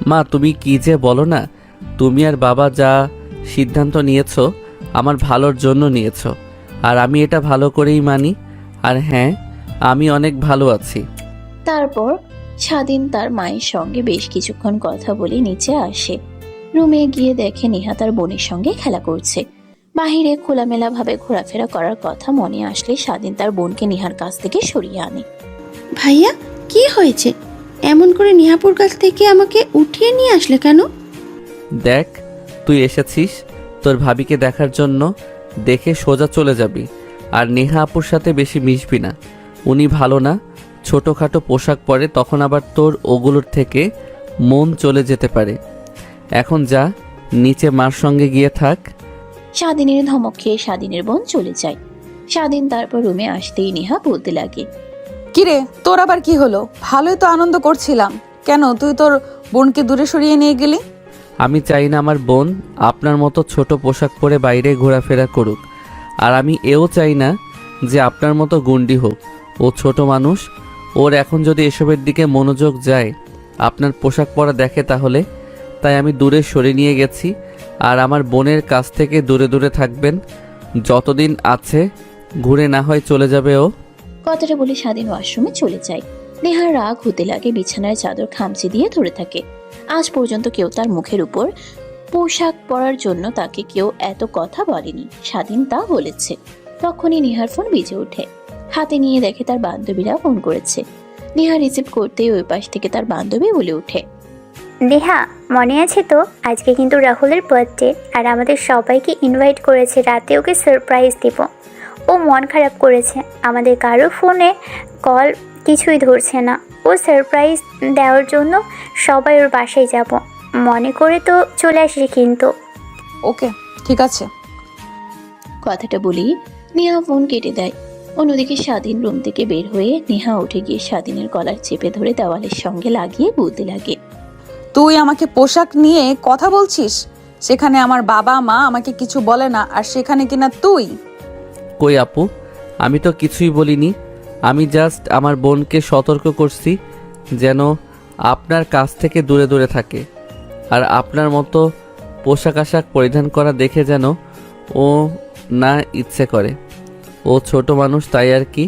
মা তুমি কি যে বলো না, তুমি আর বাবা যা সিদ্ধান্ত নিয়েছো আমার ভালোর জন্য নিয়েছো, আর আমি এটা ভালো করেই মানি। আর হ্যাঁ, আমি অনেক ভালো আছি। তারপর স্বাধীন তার মায়ের সঙ্গে বেশ কিছুক্ষণ কথা বলে নিচে আসে। রুমে গিয়ে দেখে নেহা তার বোনের সঙ্গে খেলা করছে। বাহিরে খোলামেলা ভাবে ঘোরাফেরা করার কথা মনে আসলে স্বাধীন তার বোনকে নেহার কাছ থেকে সরিয়ে আনে। ভাইয়া, কি হয়েছে? এমন করে নিহাপুর কাছ থেকে আমাকে উঠিয়ে নিয়ে আসলে কেন? দেখ, তুই এসেছিস তোর ভাবিকে দেখার জন্য, দেখে সোজা চলে যাবি। আর নেহা আপুর সাথে বেশি মিশবি না, উনি ভালো না। ছোটোখাটো পোশাক পরে, তখন আবার তোর ওগুলোর থেকে মন চলে যেতে পারে। এখন যা, নিচে মার সঙ্গে গিয়ে থাক। স্বাধীনের ধমক খেয়ে স্বাধীনের বোন চলে যায়। স্বাধীন তারপর রুমে আসতেই নেহা বলতে লাগে, কিরে, তোর আবার কি হলো? ভালোই তো আনন্দ করছিলাম, কেন তুই তোর বোনকে দূরে সরিয়ে নিয়ে গেলি? আমি চাই না আমার বোন আপনার মতো ছোট পোশাক পরে বাইরে ঘোরাফেরা করুক। আর আমি এও চাই না যে আপনার মতো গুন্ডি হোক। ও ছোট মানুষ, ওর এখন যদি এসবের দিকে মনোযোগ যায়, আপনার পোশাক পরা দেখে তাহলে। তাই আমি দূরে সরিয়ে নিয়ে গেছি। আর আমার বোনের কাছ থেকে দূরে দূরে থাকবেন যতদিন আছে, ঘুরে না হয় চলে যাবে ও। কথাটা বলে স্বাধীন ওয়াশরুমে চলে যায়। নেহার রাগ হতে লাগে, বিছানার চাদর খামচি দিয়ে ধরে থাকে। আজ পর্যন্ত কেউ তার মুখের উপর পোশাক পরার জন্য তাকে কেউ এত কথা বলেনি। স্বাধীন তা বলেছে। তখনই নেহার ফোন বেজে ওঠে। হাতে নিয়ে দেখে তার বান্ধবীরা ফোন করেছে। নেহা রিসিভ করতেই ওই পাশ থেকে তার বান্ধবী বলে ওঠে, নেহা, মনে আছে তো আজকে কিন্তু রাহুলের বার্থডে, আর আমাদের সবাইকে ইনভাইট করেছে, রাতে ওকে সারপ্রাইজ দিব। ও মন খারাপ করেছে, আমাদের কারো ফোনে কল কিছুই ধরছে না। ও সারপ্রাইজ দেওয়ার জন্য সবাই ওর বাসায় যাব, মনে করে তো চলে আসি কিন্তু। ওকে, ঠিক আছে। কথাটা বলি নেহা ফোন কেটে দেয়। অন্যদিকে স্বাধীন রুম থেকে বের হয়ে নেহা উঠে গিয়ে স্বাধীনের গলার চেপে ধরে দেওয়ালের সঙ্গে লাগিয়ে বলতে লাগে, তুই আমাকে পোশাক নিয়ে কথা বলছিস? সেখানে আমার বাবা মা আমাকে কিছু বলে না, আর সেখানে কিনা তুই। কই আপু, আমি তো কিছুই বলিনি। আমি জাস্ট আমার বোনকে সতর্ক করছি যেন আপনার কাছ থেকে দূরে দূরে থাকে, আর আপনার মতো পোশাক আশাক পরিধান করা দেখে যেন ও না ইচ্ছে করে। ও ছোট মানুষ, তাই আর কি।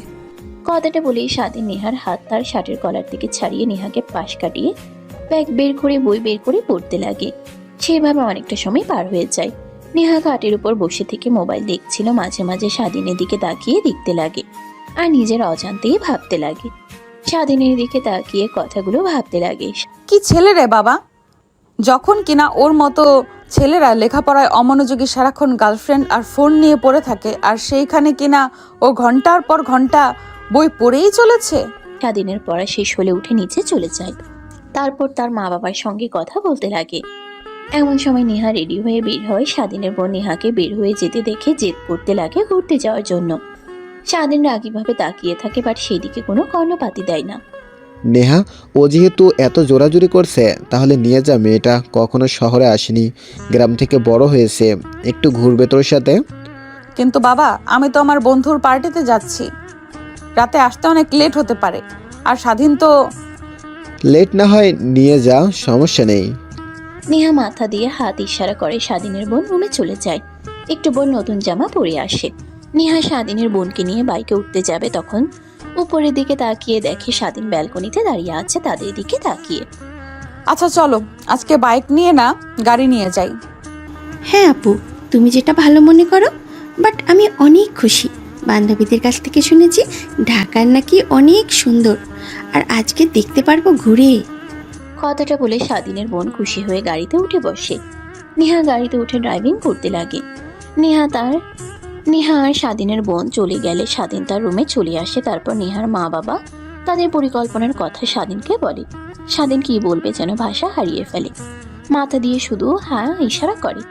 কথাটা বলেই স্বাধীন নেহার হাত তার শার্টের কলার থেকে ছাড়িয়ে নেহাকে পাশ কাটিয়ে ব্যাগ বের করে বই বের করে পড়তে লাগে। সেভাবে অনেকটা সময় পার হয়ে যায়। নেহা খাটের উপর বসে থেকে মোবাইল দেখছিল, মাঝে মাঝে স্বাধীনের দিকে তাকিয়ে দেখতে লাগে আর নিজের অজান্তেই ভাবতে লাগে। স্বাধীনের দিকে তাকিয়ে কথাগুলো ভাবতে লাগে। কি ছেলে রে বাবা, যখন কিনা ওর মতো ছেলেরা লেখাপড়ায় অমনোযোগী, সারাক্ষণ গার্লফ্রেন্ড আর ফোন নিয়ে পড়ে থাকে, আর সেইখানে কিনা ও ঘন্টার পর ঘন্টা বই পড়েই চলেছে। স্বাধীনের পড়া শেষ হলে উঠে নিচে চলে যায়। তারপর তার মা বাবার সঙ্গে কথা বলতে লাগে। এমন সময় নেহা রেডি হয়ে বের হয়। স্বাধীনের বোন নেহাকে বের হয়ে যেতে দেখে জেদ করতে লাগে ঘুরতে যাওয়ার জন্য। স্বাধীন রাগীভাবে তাকিয়ে থাকে, বাট সেদিকে কোনো কর্ণপাতই দেয় না। নেহা, ও যেহেতু এত জোরাজুরি করছে, তাহলে নিয়ে যা। মেয়েটা কখনো শহরে আসেনি, গ্রাম থেকে বড় হয়েছে, একটু ঘুরবে তোর সাথে। কিন্তু বাবা, আমি তো আমার বন্ধুর পার্টিতে যাচ্ছি, রাতে আসতে অনেক লেট হতে পারে। আর স্বাধীন তো। লেট না হয় নিয়ে যা, সমস্যা নেই। নেহা মাথা দিয়ে হাত ইশারা করে। স্বাধীনের বোন রুমে চলে যায়। একটু বোন নতুন জামা পরে আসে। নেহা স্বাধীনের বোনকে নিয়ে বাইকে উঠতে যাবে, তখন উপরের দিকে তাকিয়ে দেখে স্বাধীন ব্যালকনিতে দাঁড়িয়ে আছে তাদের দিকে তাকিয়ে। আচ্ছা চলো, আজকে বাইক নিয়ে না গাড়ি নিয়ে যাই। হ্যাঁ আপু, তুমি যেটা ভালো মনে করো, বাট আমি অনেক খুশি। বান্ধবীদের কাছ থেকে শুনেছি ঢাকার নাকি অনেক সুন্দর, আর আজকে দেখতে পারবো ঘুরে। কথাটা বলে স্বাধীনের বোন খুশি হয়ে গাড়িতে উঠে বসে। নেহা গাড়িতে উঠে ড্রাইভিং করতে লাগে। নেহা আর স্বাধীনের বোন চলে গেলে স্বাধীন তার রুমে চলে আসে। তারপর নেহার মা বাবা তাদের পরিকল্পনার কথা স্বাধীনকে বলে। স্বাধীন কি বলবে যেন ভাষা হারিয়ে ফেলে, মাথা দিয়ে শুধু হ্যাঁ ইশারা করে।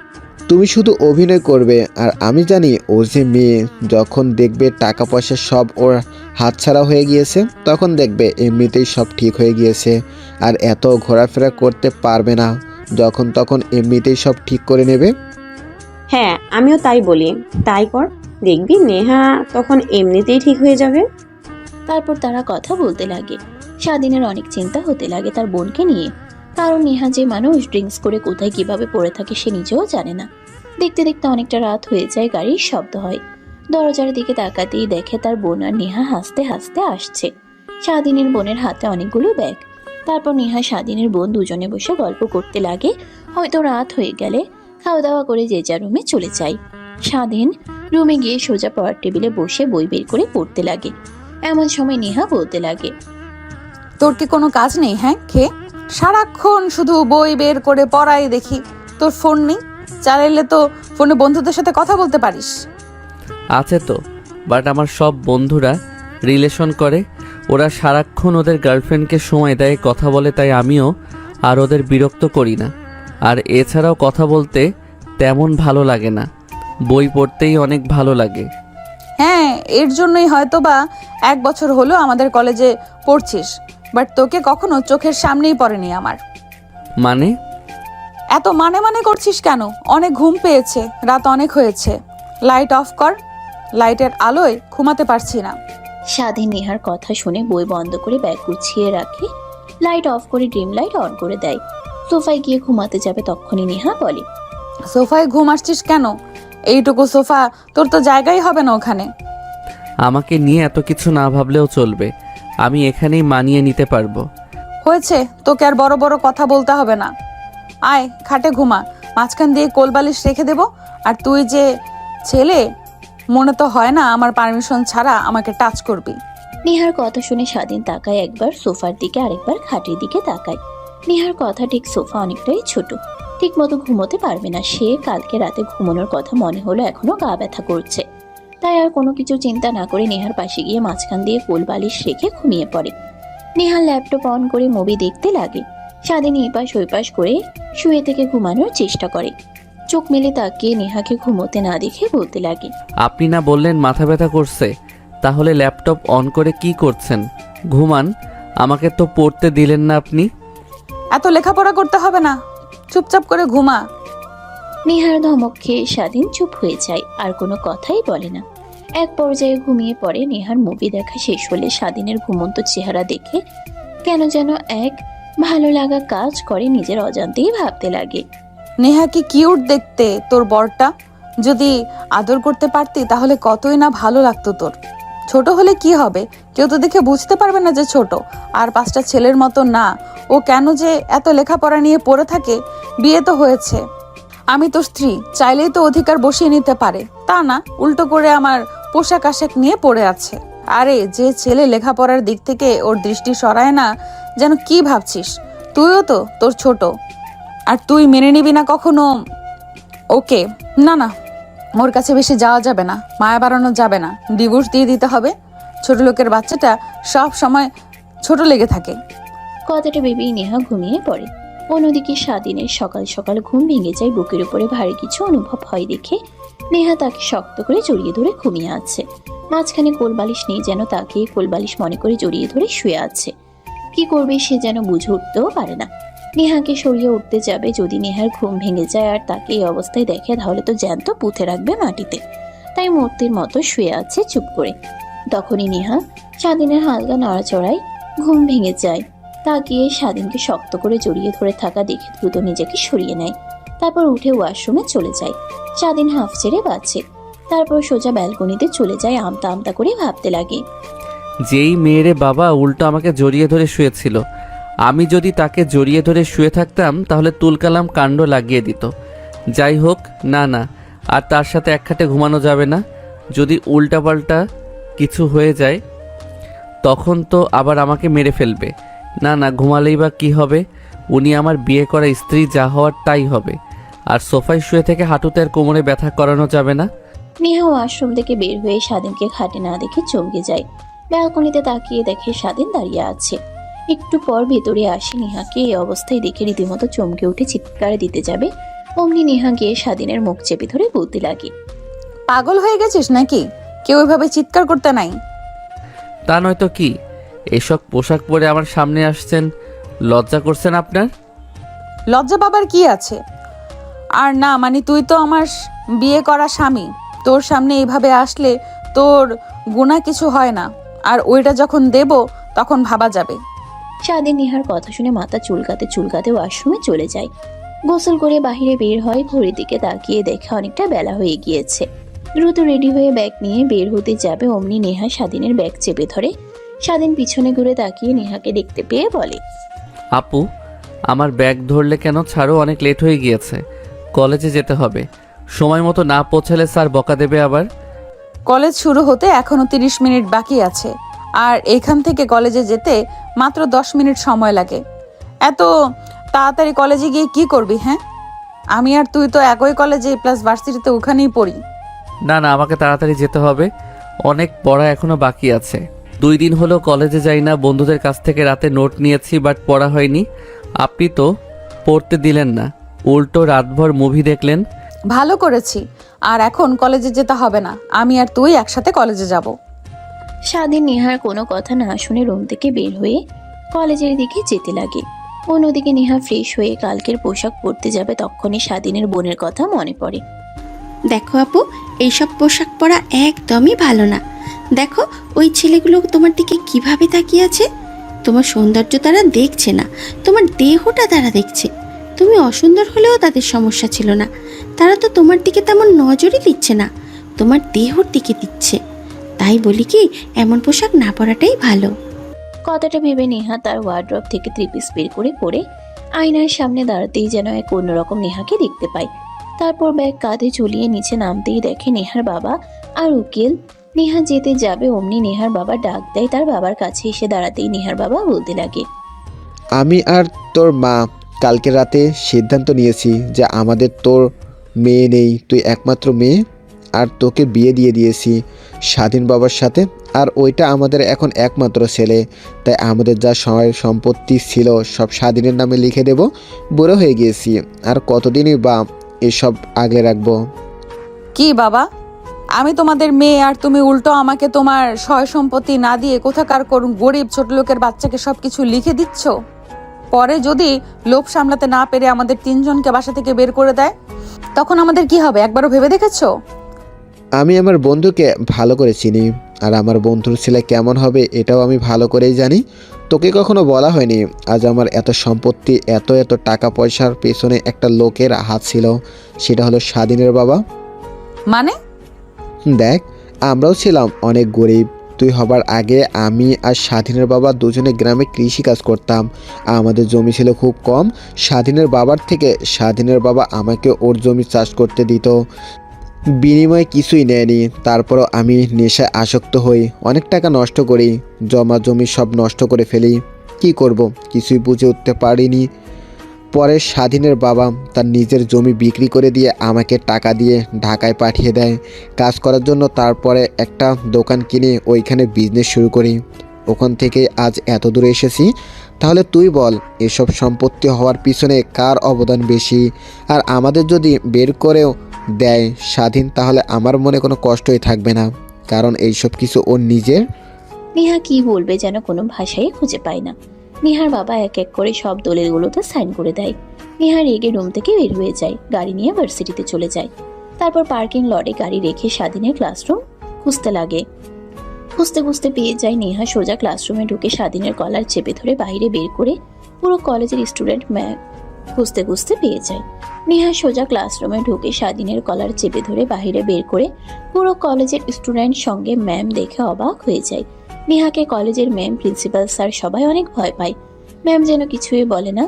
তুমি শুধু অভিনয় করবে, আর আমি জানি ও যে মেয়ে, যখন দেখবে টাকা পয়সা সব ওর হাতছাড়া হয়ে গিয়েছে, তখন দেখবে এমনিতেই সব ঠিক হয়ে গিয়েছে, আর এত ঘোরাফেরা করতে পারবে না। যখন তখন এমনিতেই সব ঠিক করে নেবে। হ্যাঁ, আমিও তাই বলি, তাই কর, দেখবি নেহা তখন এমনিতেই ঠিক হয়ে যাবে। তারপর তারা কথা বলতে লাগে। স্বাধীনের অনেক চিন্তা হতে লাগে তার বোনকে নিয়ে, কারণ নেহা যে মানুষ, ড্রিঙ্কস করে কোথায় কিভাবে পড়ে থাকে সে নিজেও জানে না। দেখতে দেখতে অনেকটা রাত হয়ে যায়। গাড়ির শব্দ হয়। দরজার দিকে তাকাতেই দেখে তার বোন আর নেহা হাসতে হাসতে আসছে। স্বাধীনের বোনের হাতে অনেকগুলো ব্যাগ। তারপর নেহা স্বাধীনের বোন দুজনে বসে গল্প করতে লাগে। হয়তো রাত হয়ে গেলে খাওয়া দাওয়া করে যে যার রুমে চলে যায়। স্বাধীন রুমে গিয়ে সোজা পড়ার টেবিলে বসে বই বের করে পড়তে লাগে। এমন সময় নেহা বলতে লাগে, তোর কি কোনো কাজ নেই? হ্যাঁ, খেয়ে সারাক্ষণ শুধু বই বের করে পড়াই দেখি। তোর ফোন নেই? চাইলে তো ফোনে বন্ধুদের সাথে কথা বলতে পারিস। আছে তো, বাট আমার সব বন্ধুরা রিলেশন করে, ওরা সারাক্ষণ ওদের গার্লফ্রেন্ডকে সময় দেয়, কথা বলে, তাই আমিও আর ওদের বিরক্ত করি না। আর এছাড়াও কথা বলতে তেমন ভালো লাগে না, বই পড়তেই অনেক ভালো লাগে। হ্যাঁ, এর জন্যই হয়তো বা 1 বছর হলো আমাদের কলেজে পড়ছিস, বাট তোকে কখনো চোখের সামনেই পড়েনি আমার। মানে? এত মানে করছিস কেন? অনেক ঘুম পেয়েছে, রাত অনেক হয়েছে, লাইট অফ কর। লাইটের আলোয় ঘুমাতে পারছি না। স্বাধীন নেহার কথা শুনে বই বন্ধ করে ব্যাগ গুছিয়ে রাখে। লাইট অফ করে ড্রিম লাইট অন করে দেয়। সোফায় গিয়ে ঘুমাতে যাবে, তখনই নেহা বলে, সোফায় ঘুম আসছিস কেন? এইটুকু সোফা, তোর তো জায়গাই হবে না ওখানে। আমাকে নিয়ে এত কিছু না ভাবলেও চলবে, আমি এখানেই মানিয়ে নিতে পারবো। হয়েছে, তোকে আর বড় বড় কথা বলতে হবে না। আয় খাটে ঘুমা, মাঝখান দিয়ে কোলবালিশ রেখে দেব। আর তুই যে ছেলে, মনে তো হয় না আমার পারমিশন ছাড়া আমাকে টাচ করবি। নেহার কথা শুনে স্বাধীন তাকায় একবার সোফার দিকে, আরেকবার খাটের দিকে তাকায়। নেহার কথা ঠিক, সোফা অনেকটাই ছোট, ঠিক মতো ঘুমোতে পারবে না সে। কালকে রাতে ঘুমানোর কথা মনে হলো, এখনো গা ব্যথা করছে। তাই আর কোনো কিছু চিন্তা না করে নেহার পাশে গিয়ে মাঝখান দিয়ে কোল বালিশ রেখে ঘুমিয়ে পড়ে। নেহার ল্যাপটপ অন করে মুভি দেখতে লাগে। স্বাধীন এপাশ ওইপাশ করে শুয়ে থেকে ঘুমানোর চেষ্টা করে। চোখ মেলে তাকিয়ে নেহাকে ঘুমোতে না দেখে বলতে লাগে, আপনি না বললেন মাথা ব্যথা করছে, তাহলে ল্যাপটপ অন করে কি করছেন? ঘুমান, আমাকে তো পড়তে দিলেন না আপনি। এত লেখাপড়া করতে হবে না, চুপচাপ করে ঘুমা। নেহার ধমক খেয়ে স্বাধীন চুপ হয়ে যায়, আর কোনো কথাই বলে না। এক পর্যায়ে ঘুমিয়ে পড়ে। নেহার মুভি দেখা শেষ হলে স্বাধীনের ঘুমন্ত চেহারা দেখে কেন যেন এক ভালো লাগা কাজ করে, নিজের অজান্তেই ভাবতে লাগে। নেহা কি কিউট দেখতে তোর বরটা, যদি আদর করতে পারতি তাহলে কতই না ভালো লাগতো তোর। ছোট হলে কি হবে, কেউ তো দেখে বুঝতে পারবে না যে ছোট, আর 5টা ছেলের মতো না। ও কেন যে এত লেখাপড়া নিয়ে পড়ে থাকে? বিয়ে তো হয়েছে, আমি তো স্ত্রী, চাইলেই তো অধিকার বসিয়ে নিতে পারে, তা না উল্টো করে আমার পোশাক আশাক নিয়ে পড়ে আছে। আরে যে ছেলে লেখাপড়ার দিক থেকে ওর দৃষ্টি সরায় না, যেন কি ভাবছিস? তুইও তো তোর ছোট, আর তুই মেনে নিবি না কখনো ওকে? না না, ওর কাছে বেশি যাওয়া যাবে না, মায়া বাড়ানো যাবে না, ডিভোর্স দিয়ে দিতে হবে। ছোট লোকের বাচ্চাটা সব সময় ছোট লেগে থাকে। কথাটা ভেবেই নেহা ঘুমিয়ে পড়ে। অন্যদিকে স্বাধীনের সকাল সকাল ঘুম ভেঙে যায়। বুকের উপরে ভারী কিছু অনুভব হয় দেখে নেহা তাকে শক্ত করে জড়িয়ে ধরে ঘুমিয়ে আছে। মাঝখানে কোলবালিশ নেই, যেন তাকে কোলবালিশ মনে করে জড়িয়ে ধরে শুয়ে আছে। কি করবে সে যেন বুঝে উঠতেও পারে না। নেহাকে সরিয়ে উঠতে যাবে, যদি নেহার ঘুম ভেঙে যায় আর তাকে এই অবস্থায় দেখে তাহলে তো জ্যান্ত পুঁতে রাখবে মাটিতে। তাই মূর্তির মতো শুয়ে আছে চুপ করে। তখনই নেহা স্বাধীনের হালকা নড়াচড়ায় ঘুম ভেঙে যায়। তাকিয়ে স্বাধীনকে শক্ত করে জড়িয়ে ধরে থাকা দেখে দ্রুত নিজেকে সরিয়ে নেয়। তারপর উঠে ওয়াশরুমে চলে যায়। স্বাধীন হাফ ছেড়ে বাঁচে। তারপর সোজা ব্যালকনিতে চলে যায়, আমতা আমতা করে ভাবতে লাগে। যেই মেয়েরে বাবা উল্টো আমাকে জড়িয়ে ধরে শুয়েছিল, আমি যদি তাকে জড়িয়ে ধরে শুয়ে থাকতাম তাহলে তুলকালাম কাণ্ড লাগিয়ে দিত। যাই হোক, না না, আর তার সাথে এক খাটে ঘুমানো যাবে না। যদি উল্টাপাল্টা কিছু হয়ে যায় তখন তো আবার আমাকে মেরে ফেলবে। না না, ঘুমালেই বা কী হবে? উনি আমার বিয়ে করা স্ত্রী, যা হওয়ার তাই হবে। আর সোফায় শুয়ে থেকে হাঁটুতে আর কোমরে ব্যথা করানো যাবে না। নেহা ওয়াশরুম থেকে বের হয়ে স্বাধীনকে খাটে না দেখে চমকে যায়। ব্যালকনিতে তাকিয়ে দেখে স্বাধীন দাঁড়িয়ে আছে। একটু পর ভেতরে আসে। নেহাকে এই অবস্থায় দেখে রীতিমতো চমকে উঠে চিৎকার দিতে যাবে, অমনি নেহা গিয়ে স্বাধীনের মুখ চেপে ধরে বলতে লাগে, পাগল হয়ে গেছিস নাকি? কেউ এভাবে চিৎকার করতে নাই। তা নয়তো কি, এসব পোশাক পরে আমার সামনে আসছেন, লজ্জা করছেন আপনার? লজ্জা বাবার কি আছে? আর না মানে তুই তো আমার বিয়ে করা স্বামী, তোর সামনে এইভাবে আসলে তোর গুনাহ কিছু হয় না, আর ওইটা যখন দেব তখন ভাবা যাবে। স্বাধীন নেহার কথা শুনে মাথা চুলকাতে চুলকাতে ওয়াশরুমে চলে যায়। গোসল করে বাহিরে বের হয়। ঘড়ির দিকে তাকিয়ে দেখে অনেকটা বেলা হয়ে গিয়েছে। দ্রুত রেডি হয়ে ব্যাগ নিয়ে বের হতে যাবে, অমনি নেহা স্বাধীনের ব্যাগ চেপে ধরে। স্বাধীন পিছনে ঘুরে তাকিয়ে নেহাকে দেখতে পেয়ে বলে, আপু, আমার ব্যাগ ধরলে কেন? ছাড়ো, অনেক লেট হয়ে গিয়েছে, কলেজে যেতে হবে। সময় মতো না পৌঁছালে স্যার বকা দেবে আবার। কলেজ শুরু হতে এখনো 30 মিনিট বাকি আছে, আর এখান থেকে কলেজে যেতে মাত্র 10 মিনিট সময় লাগে। এত তাড়াতাড়ি কলেজে গিয়ে কি করবি? হ্যাঁ, আমি আর তুই তো একই কলেজে প্লাস ভার্সিটিতে ওখানেই পড়ি। না না, আমাকে তাড়াতাড়ি যেতে হবে, অনেক পড়া এখনো বাকি আছে। 2 দিন হলো কলেজে যাই না। বন্ধুদের কাছ থেকে রাতে নোট নিয়েছি, বাট পড়া হয়নি। আপনি তো পড়তে দিলেন না, উল্টো রাতভর মুভি দেখলেন। ভালো করেছি, আর এখন কলেজে যেতে হবে না, আমি আর তুই একসাথে কলেজে যাব। স্বাধীন নেহার কোনো কথা না শুনে রুম থেকে বের হয়ে কলেজের দিকে যেতে লাগে। অন্যদিকে নেহা ফ্রেশ হয়ে কালকের পোশাক পরতে যাবে, তখনই স্বাধীনের বোনের কথা মনে পড়ে। দেখো আপু, এইসব পোশাক পরা একদমই ভালো না। দেখো ওই ছেলেগুলো তোমার দিকে কিভাবে তাকিয়ে আছে। তোমার সৌন্দর্য তারা দেখছে না, তোমার দেহটা তারা দেখছে। তুমি অসুন্দর হলেও তাদের সমস্যা ছিল না, তারা তো তোমার দিকে তেমন নজরই দিচ্ছে না, তোমার দেহর দিকে দিচ্ছে। তাই বলি কি, এমন পোশাক না পরাটাই ভালো। কথাটা ভেবে নেহা তার ওয়ার্ড্রপ থেকে 3 পিস বের করে পরে আয়নার সামনে দাঁড়াতেই যেন এক অন্যরকম নেহাকে দেখতে পায়। তারপর ব্যাগ কাঁধে ঝুলিয়ে নিচে নামতেই দেখে নেহার বাবা আর উকিল। নেহা যেতে যাবে, অমনি নেহার বাবা ডাক দেয়। তার বাবার কাছে এসে দাঁড়াতেই নেহার বাবা বলতে লাগে, আমি আর তোর মা কালকে রাতে সিদ্ধান্ত নিয়েছি যে আমাদের তোর মেয়ে নেই, তুই একমাত্র মেয়ে, আর তোকে বিয়ে দিয়ে দিয়েছি স্বাধীন বাবার সাথে। আর ওইটা আমাদের এখন একমাত্র ছেলে, তাই আমাদের যা সহায় সম্পত্তি ছিল সব স্বাধীনের নামে লিখে দেব। বুড়ো হয়ে গিয়েছি, আর কতদিনই বা এসব আগলে রাখবো। কি বাবা, আমি তোমাদের মেয়ে আর তুমি উল্টো আমাকে তোমার সয় সম্পত্তি না দিয়ে কোথাকার করুন গরিব ছোট লোকের বাচ্চাকে সবকিছু লিখে দিচ্ছ। পরে যদি লোভ সামলাতে না পেরে আমাদের 3 জনকে বাসা থেকে বের করে দেয়, তখন আমাদের কি হবে একবারও ভেবে দেখেছো? আমি আমার বন্ধুকে ভালো করে চিনি, আর আমার বন্ধুর ছেলে কেমন হবে এটাও আমি ভালো করেই জানি। তোকে কখনো বলা হয়নি আজ আমার এত সম্পত্তি, এত এত টাকা পয়সার পেছনে একটা লোকের হাত ছিল, সেটা হলো স্বাধীনের বাবা। মানে দেখ, আমরাও ছিলাম অনেক গরিব। তুই হবার আগে আমি আর স্বাধীনের বাবা দুজনে গ্রামে কৃষি কাজ করতাম। আমাদের জমি ছিল খুব কম। স্বাধীনের বাবার থেকে স্বাধীনের বাবা আমাকে ওর জমি চাষ করতে দিত, বিনিময়ে কিছুই নেয়নি। তারপরও আমি নেশায় আসক্ত হই, অনেক টাকা নষ্ট করি, জমা জমি সব নষ্ট করে ফেলি। কি করব কিছুই বুঝে উঠতে পারিনি। পরে স্বাধীনের বাবা তার নিজের জমি বিক্রি করে দিয়ে আমাকে টাকা দিয়ে ঢাকায় পাঠিয়ে দেয় কাজ করার জন্য। তারপরে একটা দোকান কিনে ওইখানে বিজনেস শুরু করি। ওখান থেকে আজ এত দূরে এসেছি। তাহলে তুই বল, এসব সম্পত্তি হওয়ার পিছনে কার অবদান বেশি? আর আমাদের যদি বের করেও দেয় স্বাধীন, তাহলে আমার মনে কোনো কষ্টই থাকবে না, কারণ এইসব কিছু ওর নিজের। নেহা কি বলবে যেন কোনো ভাষাই খুঁজে পায় না। নেহার বাবা এক এক করে সব দলিলগুলোতে সাইন করে দেয়। নেহা রেগে রুম থেকে বের হয়ে যায়, গাড়ি নিয়ে ভার্সিটিতে চলে যায়। তারপর পার্কিং লটে গাড়ি রেখে স্বাধীনের ক্লাসরুম খুঁজতে লাগে। খুঁজতে খুঁজতে পেয়ে যায় নেহা সোজা ক্লাসরুমে ঢুকে স্বাধীনের কলার চেপে ধরে বাইরে বের করে পুরো কলেজের স্টুডেন্ট খুঁজতে খুঁজতে পেয়ে যায়। নেহা সোজা ক্লাসরুমে ঢুকে স্বাধীনের কলার চেপে ধরে বাইরে বের করে পুরো কলেজের স্টুডেন্ট সঙ্গে ম্যাম দেখে অবাক হয়ে যায়। নেহাকে কলেজের ম্যাম, প্রিন্সিপাল স্যার সবাই অনেক ভয় পায়। ম্যাম যেন কিছুই বলে না।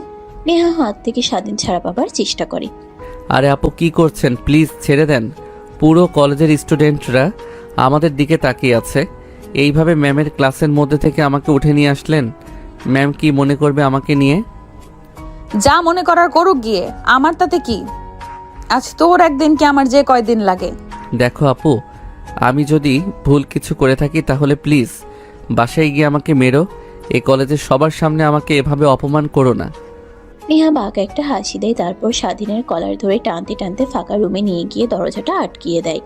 নেহা হাত থেকে স্বাধীন ছাড়া পাবার চেষ্টা করে। আরে আপু কি করছেন, প্লিজ ছেড়ে দেন। পুরো কলেজের স্টুডেন্টরা আমাদের দিকে তাকিয়ে আছে, এইভাবে ম্যামের ক্লাসের মধ্যে থেকে আমাকে উঠে নিয়ে আসলেন। ম্যাম কি মনে করবে আমাকে নিয়ে? যা মনে করার করুক গিয়ে, আমার তাতে কি? আজ তোর একদিন কি আমার যে কয়দিন লাগে। দেখো আপু, আমি যদি ভুল কিছু করে থাকি তাহলে প্লিজ বাসায় গিয়ে আমাকে মেরো। এই কলেজের সবার সামনে আমাকে এভাবে অপমান করো না। নেহা বাঁকা একটা হাসি দেয়, তারপর স্বাধীনের কলার ধরে টানতে টানতে ফাঁকা রুমে নিয়ে গিয়ে দরজাটা আটকিয়ে দেয়।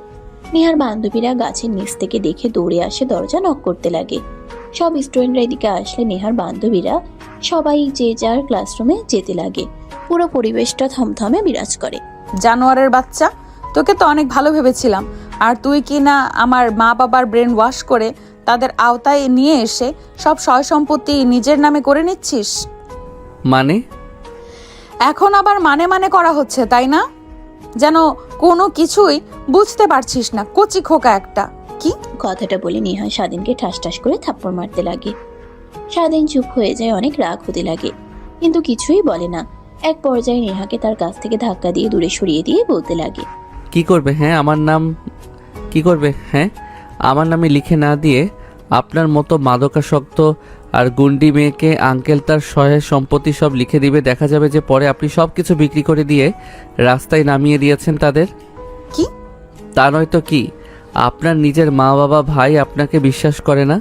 নেহার বান্ধবীরা গাছের নিচ থেকে দেখে দৌড়ে আসে, দরজা নক করতে লাগে। সব স্টুডেন্টরা এদিকে আসলে নেহার বান্ধবীরা সবাই যে যার ক্লাসরুমে যেতে লাগে। পুরো পরিবেশটা থমথমে বিরাজ করে। জানোয়ারের বাচ্চা, তোকে তো অনেক ভালো ভেবেছিলাম, আর তুই কি না আমার মা বাবার ব্রেন ওয়াশ করে তাদের আওতায় নিয়ে এসে সব সয় সম্পত্তি নিজের নামে করে নিচ্ছিস। মানে? এখন আবার মানে মানে করা হচ্ছে, তাই না? যেন কোনো কিছুই বুঝতে পারছিস না, কচি খোকা একটা। কি? কথাটা বলে নেহা স্বাধীনকে ঠাস ঠাস করে থাপ্পড় মারতে লাগে। স্বাধীন চুপ হয়ে যায়, অনেক রাগ হতে লাগে, কিন্তু কিছুই বলে না। এক পর্যায়ে নেহাকে তার কাছ থেকে ধাক্কা দিয়ে দূরে সরিয়ে দিয়ে বলতে লাগে, কি করবে? হ্যাঁ আমার নাম কি করবে? হ্যাঁ আমার নামে লিখে না দিয়ে আপনার মতো মাদকাসক্ত আর গুন্ডি মেয়েকে আঙ্কেল তার সহায় সম্পত্তি সব লিখে দিবে। দেখা যাবে যে পরে আপনি সব কিছু বিক্রি করে দিয়ে রাস্তায় নামিয়ে দিয়েছেন তাদের। কি? তা নয়তো কি, আপনার নিজের মা বাবা ভাই আপনাকে বিশ্বাস করে না?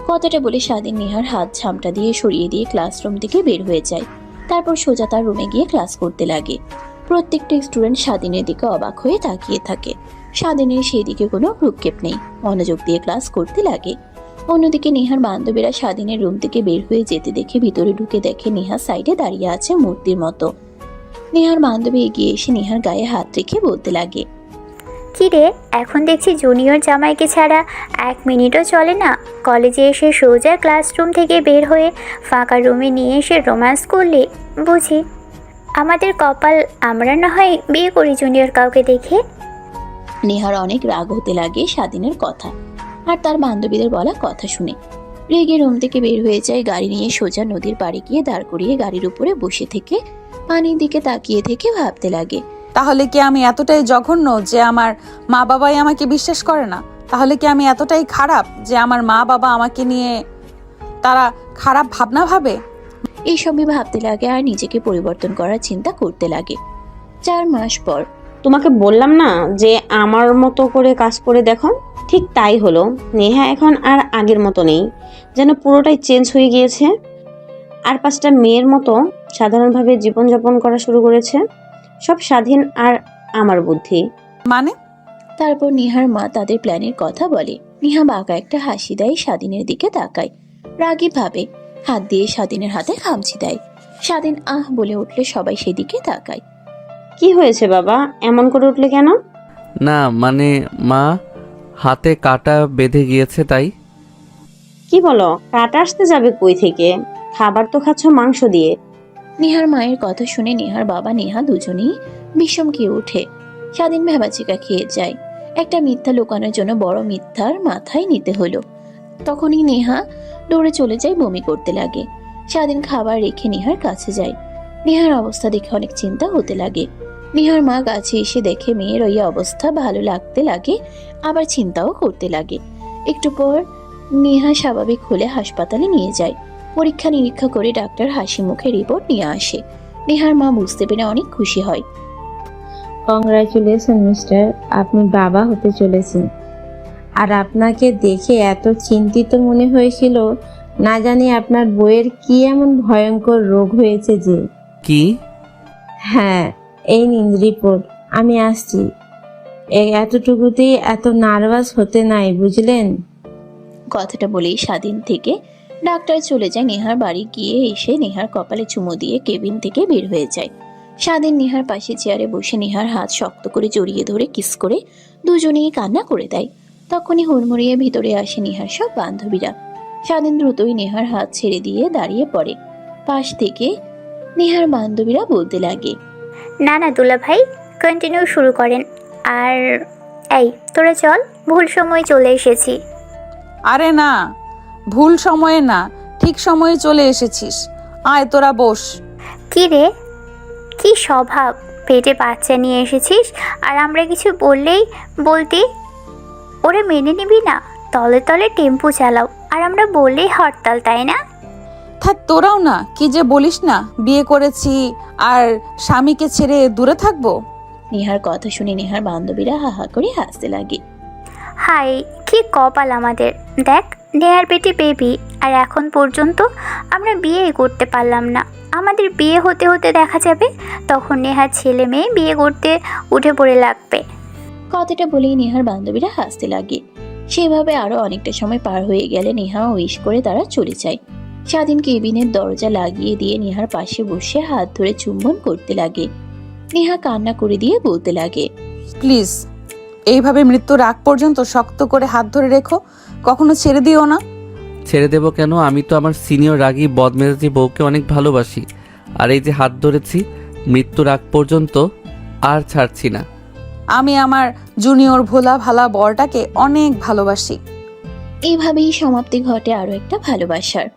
কথাটা বলে স্বাধীন নেহার হাত ঝামটা দিয়ে সরিয়ে দিয়ে ক্লাসরুম থেকে বের হয়ে যায়। তারপর সোজা তার রুমে গিয়ে ক্লাস করতে লাগে। প্রত্যেকটা স্টুডেন্ট স্বাধীনের দিকে অবাক হয়ে তাকিয়ে থাকে। স্বাধীনের সেই দিকে কোনো ভ্রুক্ষেপ নেই, মনোযোগ দিয়ে ক্লাস করতে লাগে। অন্যদিকে নেহার বান্ধবীরা স্বাধীনের রুম থেকে বের হয়ে যেতে দেখে ভিতরে ঢুকে দেখে নেহা সাইডে দাঁড়িয়ে আছে মূর্তির মতো। নেহার বান্ধবী এগিয়ে এসে নেহার গায়ে হাত রেখে বলতে লাগে, কি রে, এখন দেখছি জুনিয়র জামাইকে ছাড়া 1 মিনিটও চলে না। কলেজে এসে সোজা ক্লাসরুম থেকে বের হয়ে ফাঁকা রুমে নিয়ে এসে রোম্যান্স করলে বুঝি? আমাদের কপাল, আমরা না হয় বিয়ে করি জুনিয়র কাউকে দেখে। নেহার অনেক রাগ হতে লাগে স্বাধীনের কথা আর তার বান্ধবীদের বলা কথা শুনে। রেগে রুম থেকে বের হয়ে যায়, গাড়ি নিয়ে সোজা নদীর পাড়ে গিয়ে দাঁড় করিয়ে গাড়ির উপরে বসে থেকে পানির দিকে তাকিয়ে থেকে ভাবতে লাগে, তাহলে কি আমি এতটাই জঘন্য যে আমার মা বাবাই আমাকে বিশ্বাস করে না? তাহলে কি আমি এতটাই খারাপ যে আমার মা বাবা আমাকে নিয়ে তারা খারাপ ভাবনা ভাবে? এইসবই ভাবতে লাগে আর নিজেকে পরিবর্তন করার চিন্তা করতে লাগে। 4 মাস পর। তোমাকে বললাম না যে আমার মতো করে কাজ করে দেখো, ঠিক তাই হলো। নেহা এখন আর আগের মতো নেই, যেন পুরোটাই চেঞ্জ হয়ে গিয়েছে। আর 5টা মেয়ের মতো সাধারণভাবে জীবনযাপন করা শুরু করেছে। সব স্বাধীন আর আমার বুদ্ধি। মানে? তারপর নিহার মা তাদের প্ল্যানের কথা বলে। নিহা বাঁকা একটা হাসি দেয়, স্বাধীনের দিকে তাকায় রাগী ভাবে, হাত দিয়ে স্বাধীনের হাতে খামচি দেয়। স্বাধীন আহ বলে উঠলে সবাই সেদিকে তাকায়। কি হয়েছে বাবা, এমন করে উঠলে কেন? না মানে মা, হাতে কাটা বেঁধে গিয়েছে তাই। কি বলো, কাটা আসতে যাবে কই থেকে? খাবার তো খাচ্ছ মাংস দিয়ে। নিহার মায়ের কথা শুনে নিহার বাবা নেহা দুজনেই বিষমকিয়ে ওঠে। স্বাধীন ভেবাচিকা খেয়ে যায়। একটা মিথ্যা লুকানোর জন্য বড় মিথ্যার মাথায় নিতে হলো। তখনই নেহা দৌড়ে চলে যায়, বমি করতে লাগে। স্বাধীন খাবার রেখে নিহার কাছে যায়। নিহার অবস্থা দেখে অনেক চিন্তা হতে লাগে। নিহার মা কাছে এসে দেখে মেয়ের ওই অবস্থা, ভালো লাগতে লাগে, আবার চিন্তাও করতে লাগে। একটু পর নেহা স্বাভাবিক হলে হাসপাতালে নিয়ে যায়। পরীক্ষা নিরীক্ষা করে ডাক্তার হাসি মুখে রিপোর্ট নিয়ে আসে। নেহার মা বুঝতে পেরে অনেক খুশি হয়। কংগ্রাচুলেশন মিস্টার, আপনি বাবা হতে চলেছেন। আর আপনাকে দেখে এত চিন্তিত মনে হয়েছিল, না জানি আপনার বইয়ের কি এমন ভয়ঙ্কর রোগ হয়েছে যে। কি? হ্যাঁ, এই নিন রিপোর্ট, আমি আসছি। এতটুকুতেই এত নার্ভাস হতে নাই, বুঝলেন? কথাটা বলেই স্বাধীন থেকে ডাক্তার চলে যায়। নেহার বাড়ি গিয়ে এসে নেহার কপালে চুমু দিয়ে কেবিন থেকে বের হয়ে যায়। স্বাধীন নেহার পাশে চেয়ারে বসে নেহার হাত শক্ত করে জড়িয়ে ধরে কিস করে দুজনেই কান্না করে দেয়। তখনই হুড়মুড়িয়ে ভিতরে আসে নেহার সব বান্ধবীরা। স্বাধীন দ্রুতই নেহার হাত ছেড়ে দিয়ে দাঁড়িয়ে পড়ে। পাশ থেকে নেহার বান্ধবীরা বলতে লাগে, না না দুলাভাই, কন্টিনিউ শুরু করেন। আর এই তোরা চল, ভুল সময় চলে এসেছি। আরে না, ভুল সময়ে না, ঠিক সময়ে চলে এসেছিস। আয় তোরা বস। কি রে, কি স্বভাব, পেটে বাচ্চা নিয়ে এসেছিস আর আমরা কিছু বললেই বলতি ওরে মেনে নিবি না? তলে তলে টেম্পো চালাও আর আমরা বললেই হরতাল, তাই না? থাক তোরাও না, কি যে বলিস না, বিয়ে করেছি আর স্বামীকে ছেড়ে দূরে থাকবো। নেহার কথা শুনে নেহার বান্ধবীরা হাহা করে হাসতে লাগে। হাই, কি কপাল আমাদের। দেখ, নেহার পেটে বেবি, আর এখন পর্যন্ত আমরা বিয়ে করতে পারলাম না। আমাদের বিয়ে হতে হতে দেখা যাবে, তখন নেহার ছেলে মেয়ে বিয়ে করতে উঠে পড়ে লাগবে। কথাটা বলেই নেহার বান্ধবীরা হাসতে লাগে। সেভাবে আরো অনেকটা সময় পার হয়ে গেলে নেহা উইশ করে তারা চলে যায়। স্বাধীন কেবিনের দরজা লাগিয়ে দিয়ে নেহার পাশে বসে হাত ধরে চুম্বন করতে লাগে। নেহা কান্না করে দিয়ে বলতে লাগে, প্লিজ এইভাবে মৃত্যুর আগ পর্যন্ত শক্ত করে হাত ধরে রেখো, কখনো ছেড়ে দিও না। ছেড়ে দেব কেন? আমি তো আমার সিনিয়র রাগী বদমেজাজি বউকে অনেক ভালোবাসি। আর এই যে হাত ধরেছি মৃত্যুর আগ পর্যন্ত, আর ছাড়ছি না। আমি আমার জুনিয়র ভোলা ভালা বরটাকে অনেক ভালোবাসি। এইভাবেই সমাপ্তি ঘটে আরো একটা ভালোবাসার।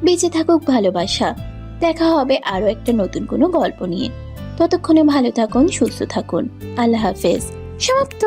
বেঁচে থাকুক ভালোবাসা। দেখা হবে আরো একটা নতুন কোনো গল্প নিয়ে। ততক্ষণে ভালো থাকুন, সুস্থ থাকুন। আল্লাহ হাফেজ। সমাপ্ত।